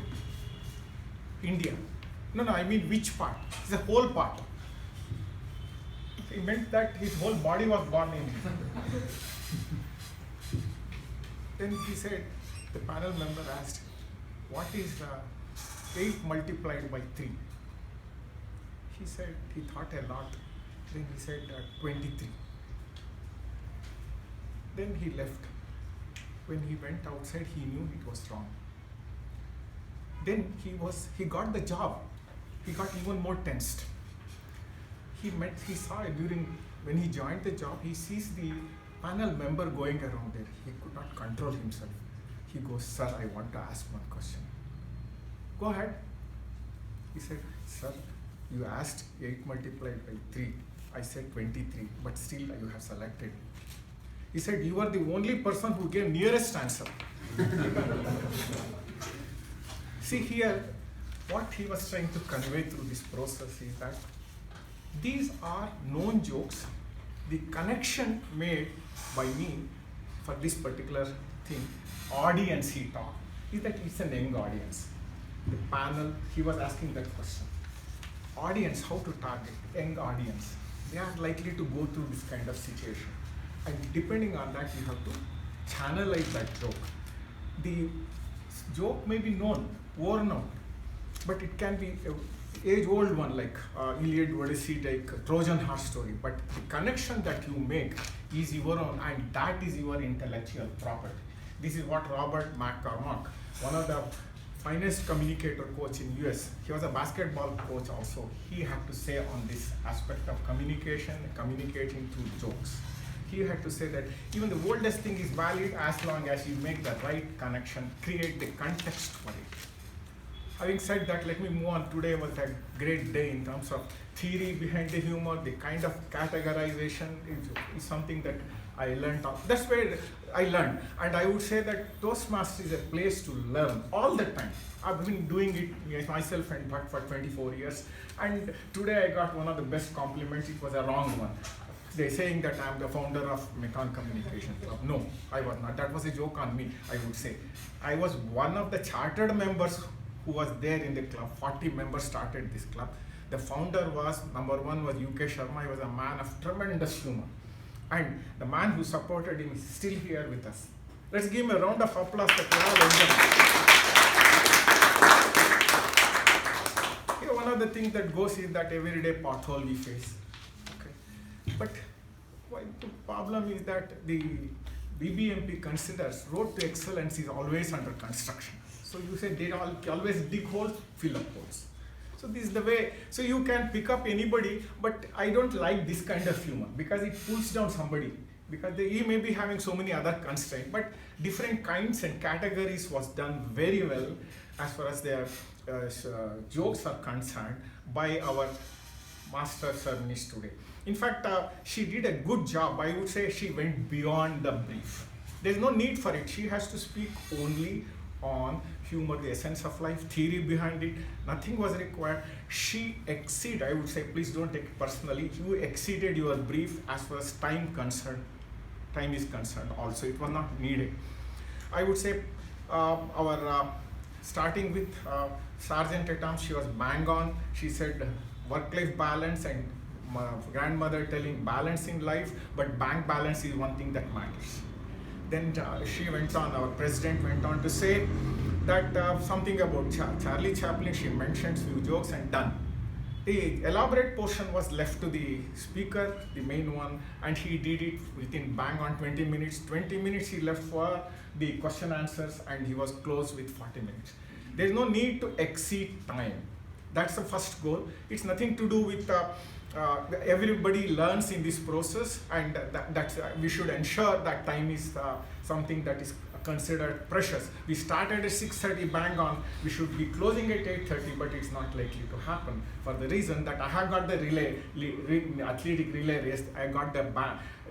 India. No, I mean which part? It's the whole part. He meant that his whole body was born in India. Then he said, the panel member asked, what is 8 multiplied by 3? He said, he thought a lot. Then he said 23. Then he left. When he went outside, he knew it was wrong. Then he got the job. He got even more tensed. He saw when he joined the job, he sees the panel member going around there. He could not control himself. He goes, sir, I want to ask one question. Go ahead. He said, sir, you asked 8 multiplied by 3. I said 23, but still you have selected. He said, you are the only person who gave nearest answer. See here, what he was trying to convey through this process is that these are known jokes. The connection made by me for this particular thing, audience he talked, is that it's an young audience. The panel, he was asking that question. Audience, how to target young audience? They are likely to go through this kind of situation. And depending on that, you have to channelize that joke. The joke may be known, worn out, but it can be an age-old one like Iliad, Odyssey, like Trojan horse story. But the connection that you make is your own, and that is your intellectual property. This is what Robert McCormack, one of the finest communicator coach in US. He was a basketball coach also. He had to say on this aspect of communication, communicating through jokes. He had to say that even the oldest thing is valid as long as you make the right connection, create the context for it. Having said that, let me move on. Today was a great day in terms of theory behind the humor. The kind of categorization is something that I learned. That's where I learned. And I would say that Toastmasters is a place to learn all the time. I've been doing it myself and for 24 years. And today I got one of the best compliments. It was a wrong one. They're saying that I'm the founder of Mekong Communication Club. No, I was not. That was a joke on me, I would say. I was one of the chartered members who was there in the club. 40 members started this club. The founder was, number one was UK Sharma. He was a man of tremendous humor. And the man who supported him is still here with us. Let's give him a round of applause that we all enjoy. One of the things that goes is that everyday pothole we face. Okay. But the problem is that the BBMP considers road to excellence is always under construction. So you say they always dig holes, fill up holes. So this is the way. So you can pick up anybody, but I don't like this kind of humor because it pulls down somebody. Because he may be having so many other constraints, but different kinds and categories was done very well as far as their jokes are concerned by our master sermonist today. In fact, she did a good job. I would say she went beyond the brief. There's no need for it. She has to speak only on humor, the essence of life, theory behind it. Nothing was required. She exceeded, I would say, please don't take it personally, you exceeded your brief as far as time is concerned also. It was not needed. I would say starting with Sergeant at Arms, she was bang on. She said work-life balance, and my grandmother telling balance in life, but bank balance is one thing that matters. Then she went on, our president went on to say that something about Charlie Chaplin. She mentions few jokes and done. The elaborate portion was left to the speaker, the main one, and he did it within bang on 20 minutes. 20 minutes he left for the question answers, and he was closed with 40 minutes. There's no need to exceed time. That's the first goal. It's nothing to do with everybody learns in this process, and we should ensure that time is something that is considered precious. We started at 6:30 bang on. We should be closing at 8:30, but it's not likely to happen for the reason that I have got the athletic relay race. I got the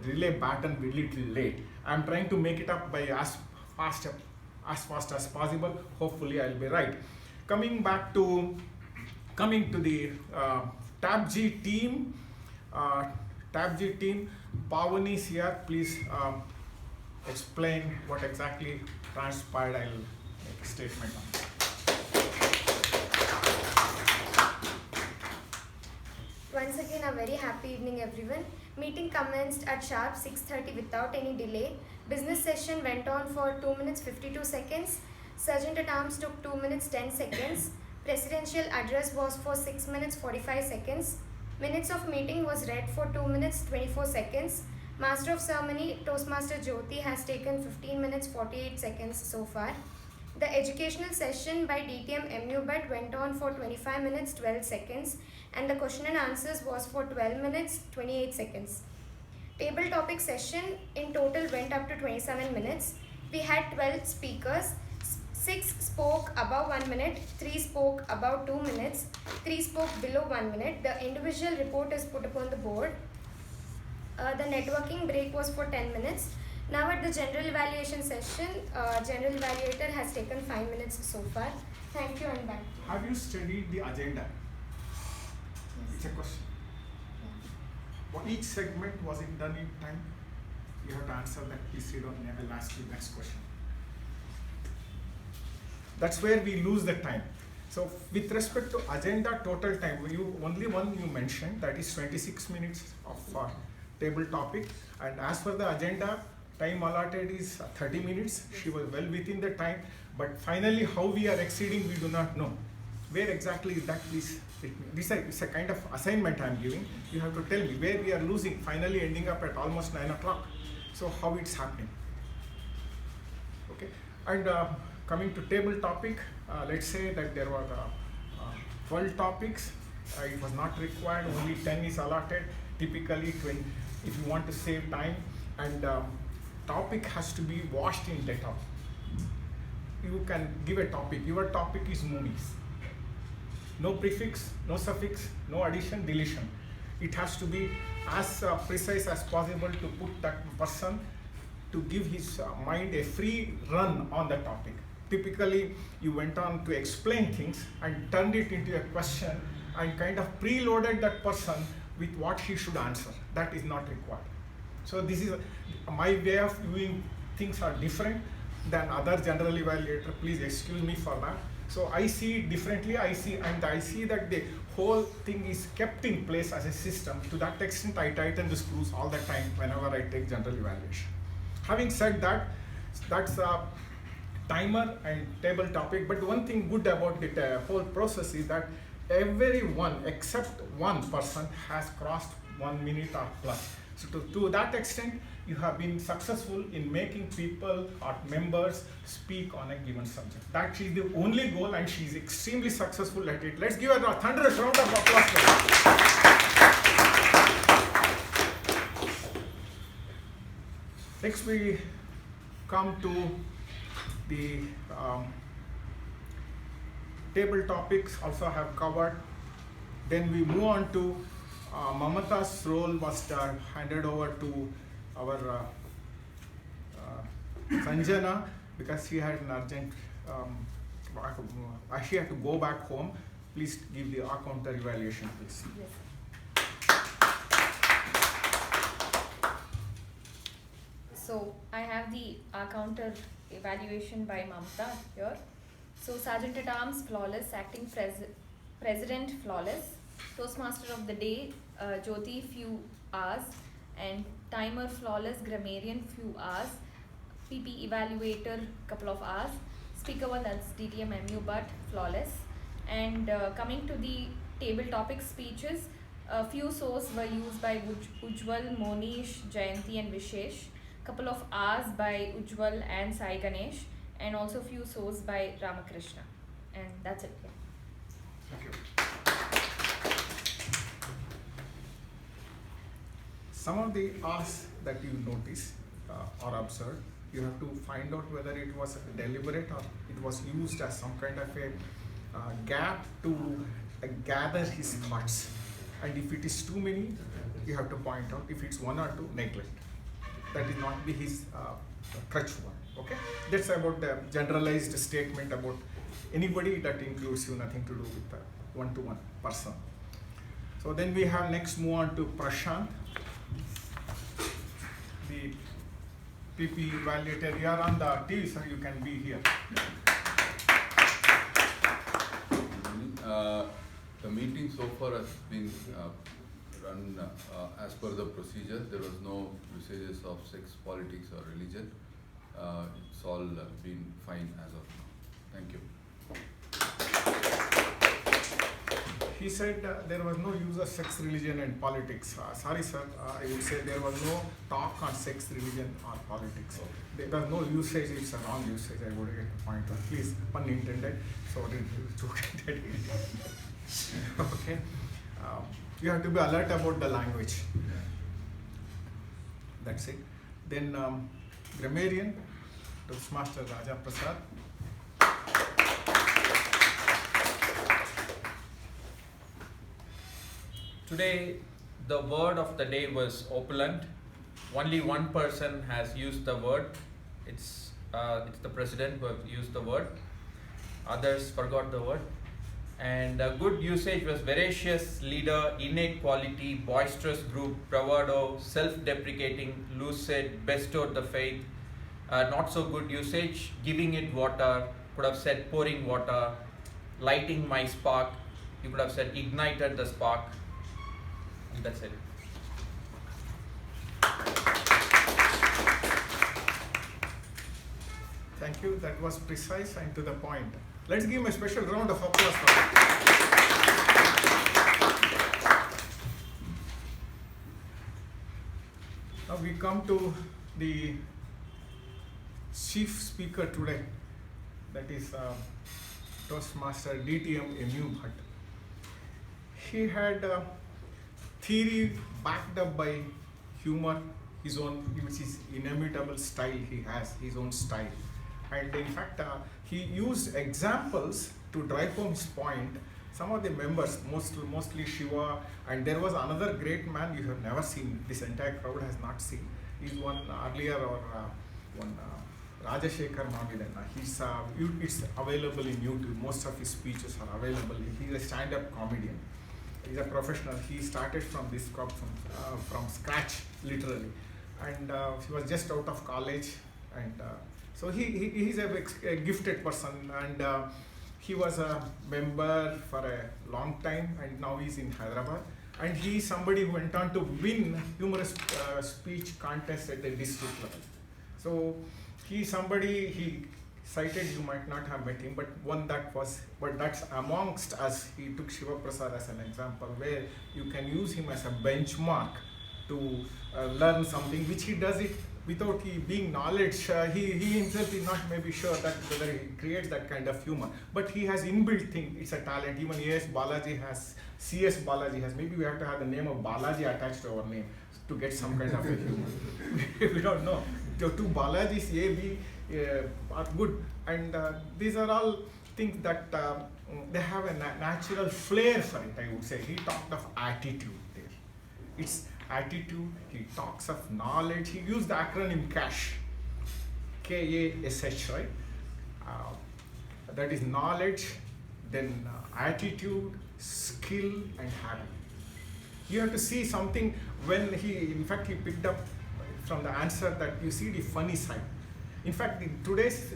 relay baton a little late. I'm trying to make it up by as fast as possible. Hopefully, I'll be right. Coming to the TABG team. Pavani is here. Please explain what exactly transpired. I'll make a statement on it. Once again, a very happy evening, everyone. Meeting commenced at sharp 6:30 without any delay. Business session went on for 2 minutes 52 seconds. Sergeant at Arms took 2 minutes 10 seconds. Presidential address was for 6 minutes 45 seconds. Minutes of meeting was read for 2 minutes 24 seconds. Master of Ceremony, Toastmaster Jyoti, has taken 15 minutes 48 seconds so far. The educational session by DTM MUBET went on for 25 minutes 12 seconds, and the question and answers was for 12 minutes 28 seconds. Table topic session in total went up to 27 minutes. We had 12 speakers. 6 spoke above 1 minute, 3 spoke about 2 minutes, 3 spoke below 1 minute. The individual report is put upon the board. The networking break was for 10 minutes. Now at the general evaluation session, general evaluator has taken 5 minutes so far. Thank you, and back. Have you studied the agenda? It's a question. What each segment, was it done in time? You have to answer that. Please sit down and I'll ask you next question. That's where we lose the time. So with respect to agenda total time, only one you mentioned, that is 26 minutes of table topic, and as for the agenda, time allotted is 30 minutes. She was well within the time, but finally how we are exceeding, we do not know. Where exactly is that, please? It's a kind of assignment I am giving. You have to tell me where we are losing, finally ending up at almost 9 o'clock. So how it's happening. Okay, and coming to table topic, let's say that there were 12 topics, it was not required, only 10 is allotted, typically 20, if you want to save time, and topic has to be washed in data. You can give a topic, your topic is movies. No prefix, no suffix, no addition, deletion. It has to be as precise as possible to put that person to give his mind a free run on the topic. Typically, you went on to explain things and turned it into a question and kind of preloaded that person with what he should answer. That is not required. So this is my way of viewing things are different than other general evaluator. Please excuse me for that. So I see it differently. I see that the whole thing is kept in place as a system. To that extent, I tighten the screws all the time whenever I take general evaluation. Having said that, that's a timer and table topic. But one thing good about the whole process is that everyone except one person has crossed 1 minute or plus. So to that extent, you have been successful in making people or members speak on a given subject. That is the only goal, and she is extremely successful at it. Let's give her a thunderous round of applause for her. Next, we come to the table topics also have covered. Then we move on to Mamata's role was handed over to our Sanjana because she had an urgent, she had to go back home. Please give the counter evaluation, please. Yes. So I have the counter evaluation by Mamata here. So Sergeant at Arms flawless, acting president flawless, Toastmaster of the day Jyoti few hours, and timer flawless, grammarian few hours, PP evaluator couple of hours, speaker one that's DTM MU but flawless. And coming to the table topic speeches, a few sources were used by Ujjwal, Monish, Jayanti and Vishesh, couple of hours by Ujjwal and Sai Ganesh, and also few sources by Ramakrishna. And that's it. Yeah. Thank you. Some of the asks that you notice or observed, you have to find out whether it was deliberate or it was used as some kind of a gap to gather his thoughts. And if it is too many, you have to point out. If it's one or two, neglect. That is not be his crutch one. Okay? That's about the generalized statement about anybody that includes you, nothing to do with the one-to-one person. So then we have next move on to Prashant. The PP evaluator, you are on the TV, so you can be here. The meeting so far has been run as per the procedure. There was no usages of sex, politics or religion. It's all been fine as of now. Thank you. He said there was no use of sex, religion and politics. Sorry sir, I would say there was no talk on sex, religion or politics. There was no usage, it's a wrong usage, I would get the point. Please, pun intended, sorry to get it. Okay. You have to be alert about the language. That's it. Then grammarian, Toastmaster Raja Prasad. Today, the word of the day was opulent. Only one person has used the word. It's the president who have used the word. Others forgot the word. And good usage was veracious, leader, innate quality, boisterous group, bravado, self-deprecating, lucid, bestowed the faith. Not so good usage, giving it water, could have said pouring water, lighting my spark, you could have said ignited the spark. And that's it. Thank you, that was precise and to the point. Let's give him a special round of applause for that. Now we come to the chief speaker today, that is Toastmaster DTM MU Bhatt. He had a theory backed up by humor, his own, which is inimitable style. He has his own style, and in fact, he used examples to drive home his point. Some of the members, mostly Shiva, and there was another great man you have never seen. This entire crowd has not seen. He's one earlier or one. Rajashekar Mamidanna. It's available in YouTube. Most of his speeches are available. He's a stand-up comedian. He's a professional. He started from this crop from scratch, literally, and he was just out of college, and so he's a gifted person, and he was a member for a long time, and now he's in Hyderabad, and he's somebody who went on to win humorous speech contest at the district level. So he cited, you might not have met him, but that's amongst us. He took Shiva Prasad as an example, where you can use him as a benchmark to learn something, which he does it without being knowledge. He himself is not maybe sure that whether he creates that kind of humor, but he has inbuilt thing. It's a talent. Even A.S. Balaji has, C.S. Balaji has. Maybe we have to have the name of Balaji attached to our name to get some kind of a humor. We don't know. The two Balajis, A, B, are good, and these are all things that they have a natural flair for it, I would say. He talked of attitude there. It's attitude. He talks of knowledge. He used the acronym CASH, K-A-S-H, right? That is knowledge, then attitude, skill, and habit. You have to see something when in fact, he picked up from the answer that you see the funny side. In fact, in today's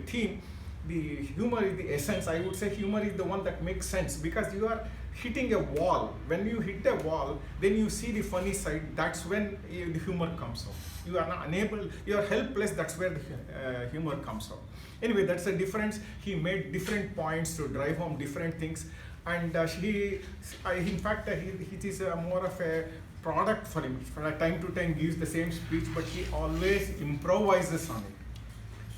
theme, the humor is the essence. I would say humor is the one that makes sense, because you are hitting a wall. When you hit a wall, then you see the funny side. That's when the humor comes out. You are not unable, you are helpless. That's where the humor comes out. Anyway, that's the difference. He made different points to drive home different things, and in fact, it is more of a product for him. From time to time gives the same speech, but he always improvises on it.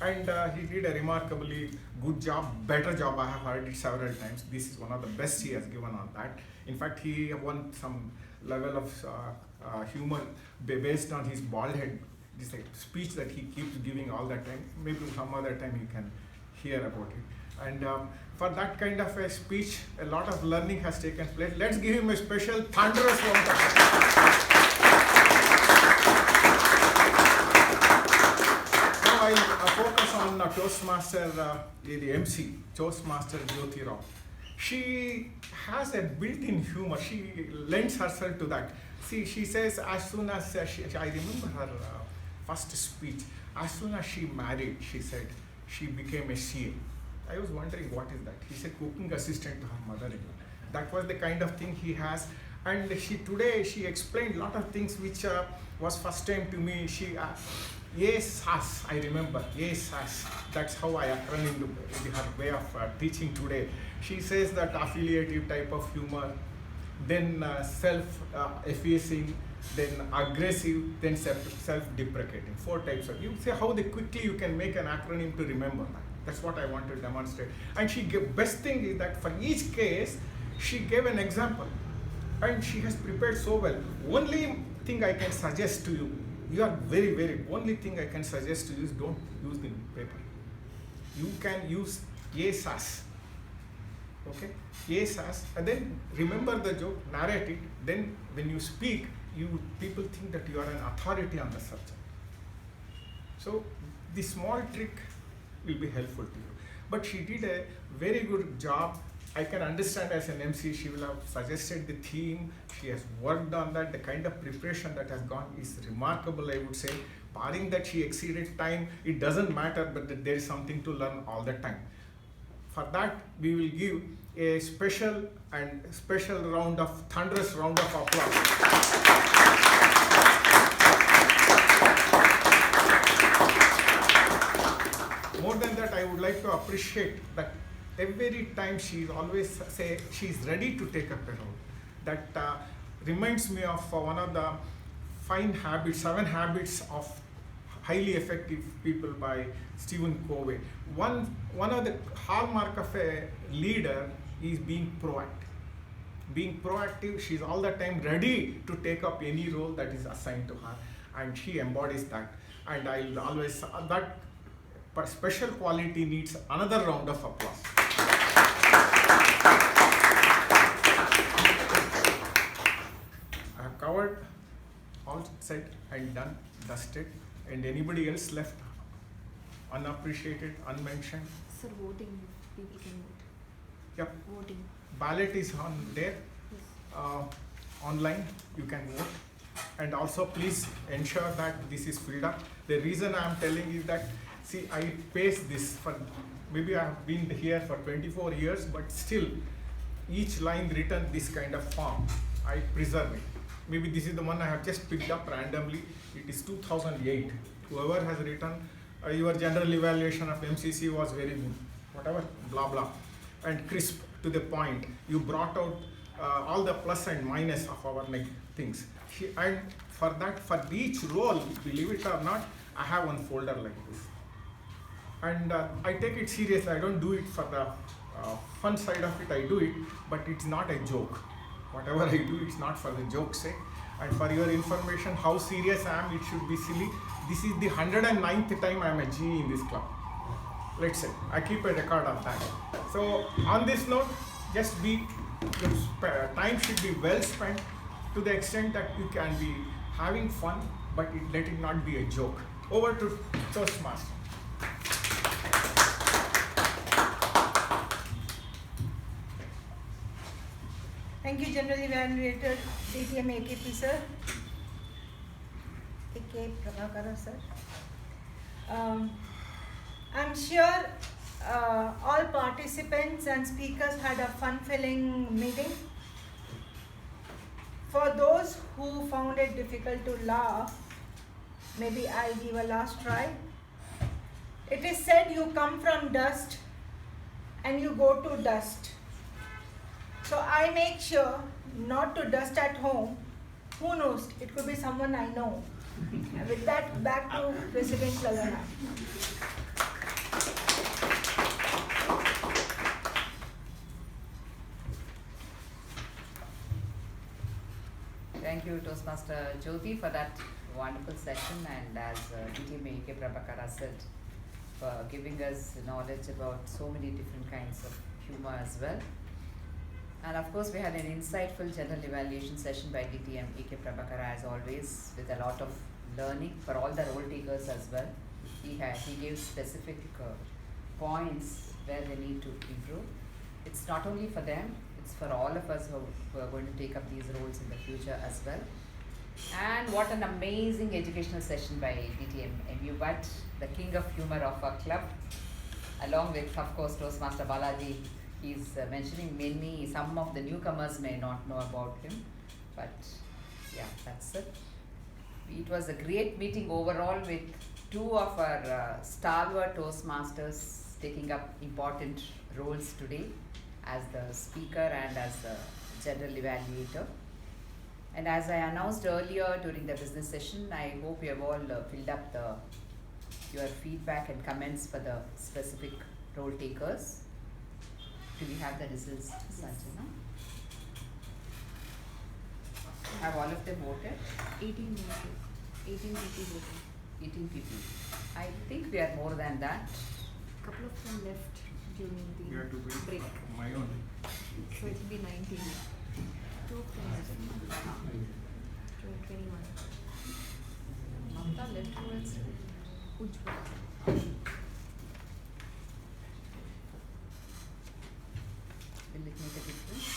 And he did a remarkably good job, better job. I have heard it several times. This is one of the best he has given on that. In fact, he won some level of humor based on his bald head. This speech that he keeps giving all the time. Maybe some other time you can hear about it. And for that kind of a speech, a lot of learning has taken place. Let's give him a special thunderous round of applause. Now I'll focus on Toastmaster, the MC, Toastmaster Jyoti Rao. She has a built-in humor. She lends herself to that. See, she says as soon as I remember her first speech, as soon as she married, she said she became a CA. I was wondering what is that. He said cooking assistant to her mother-in-law. That was the kind of thing he has. And today she explained a lot of things which was first time to me. She, yes, I remember, yes, that's how I acronym her way of teaching today. She says that affiliative type of humor, then self-effacing, then aggressive, then self-deprecating. 4 types of. You see how quickly you can make an acronym to remember that. That's what I want to demonstrate. And best thing is that for each case, she gave an example. And she has prepared so well. Only thing I can suggest to you, you are very, only thing I can suggest to you is don't use the paper. You can use yes, okay? Yes, and then remember the joke, narrate it. Then when you speak, people think that you are an authority on the subject. So the small trick will be helpful to you. But she did a very good job. I can understand as an MC, she will have suggested the theme. She has worked on that. The kind of preparation that has gone is remarkable, I would say. Barring that she exceeded time, it doesn't matter, but there is something to learn all the time. For that, we will give a special round of thunderous round of applause. More than that, I would like to appreciate that every time she always say she's ready to take up a role. That reminds me of one of the fine habits, 7 habits of Highly Effective People by Stephen Covey. One of the hallmark of a leader is being proactive. Being proactive, she's all the time ready to take up any role that is assigned to her, and she embodies that. And I'll always, that special quality needs another round of applause. I have covered, all said and done, dusted, and anybody else left unappreciated, unmentioned? Sir, voting, people can vote. Yep. Voting. Ballot is on there, online, you can vote. And also please ensure that this is filled up. The reason I am telling you that, see, I paste this for, maybe I have been here for 24 years, but still, each line written this kind of form, I preserve it. Maybe this is the one I have just picked up randomly. It is 2008. Whoever has written, your general evaluation of MCC was very good, whatever, blah, blah. And crisp, to the point. You brought out all the plus and minus of our things. And for that, for each role, believe it or not, I have one folder like this. And I take it seriously. I don't do it for the fun side of it, I do it, but it's not a joke. Whatever I do, it's not for the joke's sake. And for your information, how serious I am, it should be silly. This is the 109th time I am a GE in this club. Let's say, I keep a record of that. So on this note, just be, your time should be well spent to the extent that you can be having fun, but let it not be a joke. Over to Toastmaster. Thank you, General Evaluator DTM AKP sir. AK Prabhakara sir. I'm sure all participants and speakers had a fun-filling meeting. For those who found it difficult to laugh, maybe I'll give a last try. It is said you come from dust and you go to dust. So I make sure not to dust at home. Who knows? It could be someone I know. And with that, back to President Lalana. Thank you, Toastmaster Jyoti, for that wonderful session, and as DTM AK Prabhakara said, for giving us knowledge about so many different kinds of humor as well. And of course, we had an insightful general evaluation session by DTM AK Prabhakara as always, with a lot of learning for all the role takers as well. He gave specific points where they need to improve. It's not only for them, it's for all of us who are going to take up these roles in the future as well. And what an amazing educational session by DTM MU Bhatt, the king of humor of our club, along with, of course, Toastmaster Balaji. He's mentioning some of the newcomers may not know about him, but yeah, that's it. It was a great meeting overall, with two of our stalwart Toastmasters taking up important roles today as the speaker and as the general evaluator. And as I announced earlier during the business session, I hope you have all filled up your feedback and comments for the specific role takers. Do we have the results, Sanjana? Have all of them voted? 18 voted. 18 people voted. 18 people. I think we are more than that. Couple of them left during the You have to wait break. for my own. So it will be 19. 2 of them left. 21. Mamta left towards Ujjwal. Will it make a difference?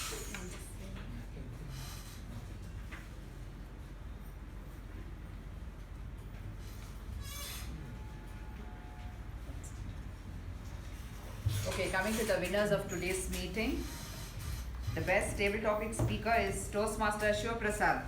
Okay, coming to the winners of today's meeting. The best table topic speaker is Toastmaster Shiv Prasad.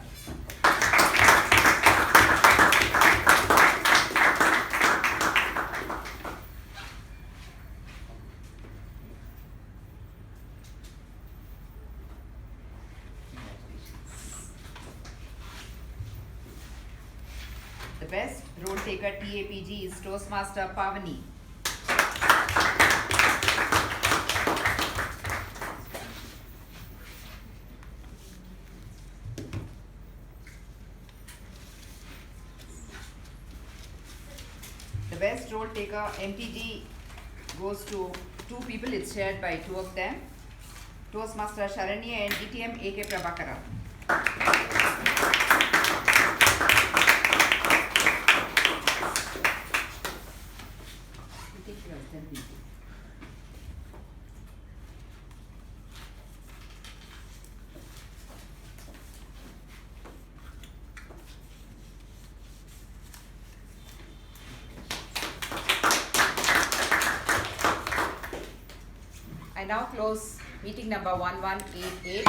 The The best role taker TAPG is Toastmaster Pavani. The best role taker MTG goes to two people. It's shared by two of them. Toastmaster Sharanya and ETM AK Prabhakara. I now close meeting number 1188.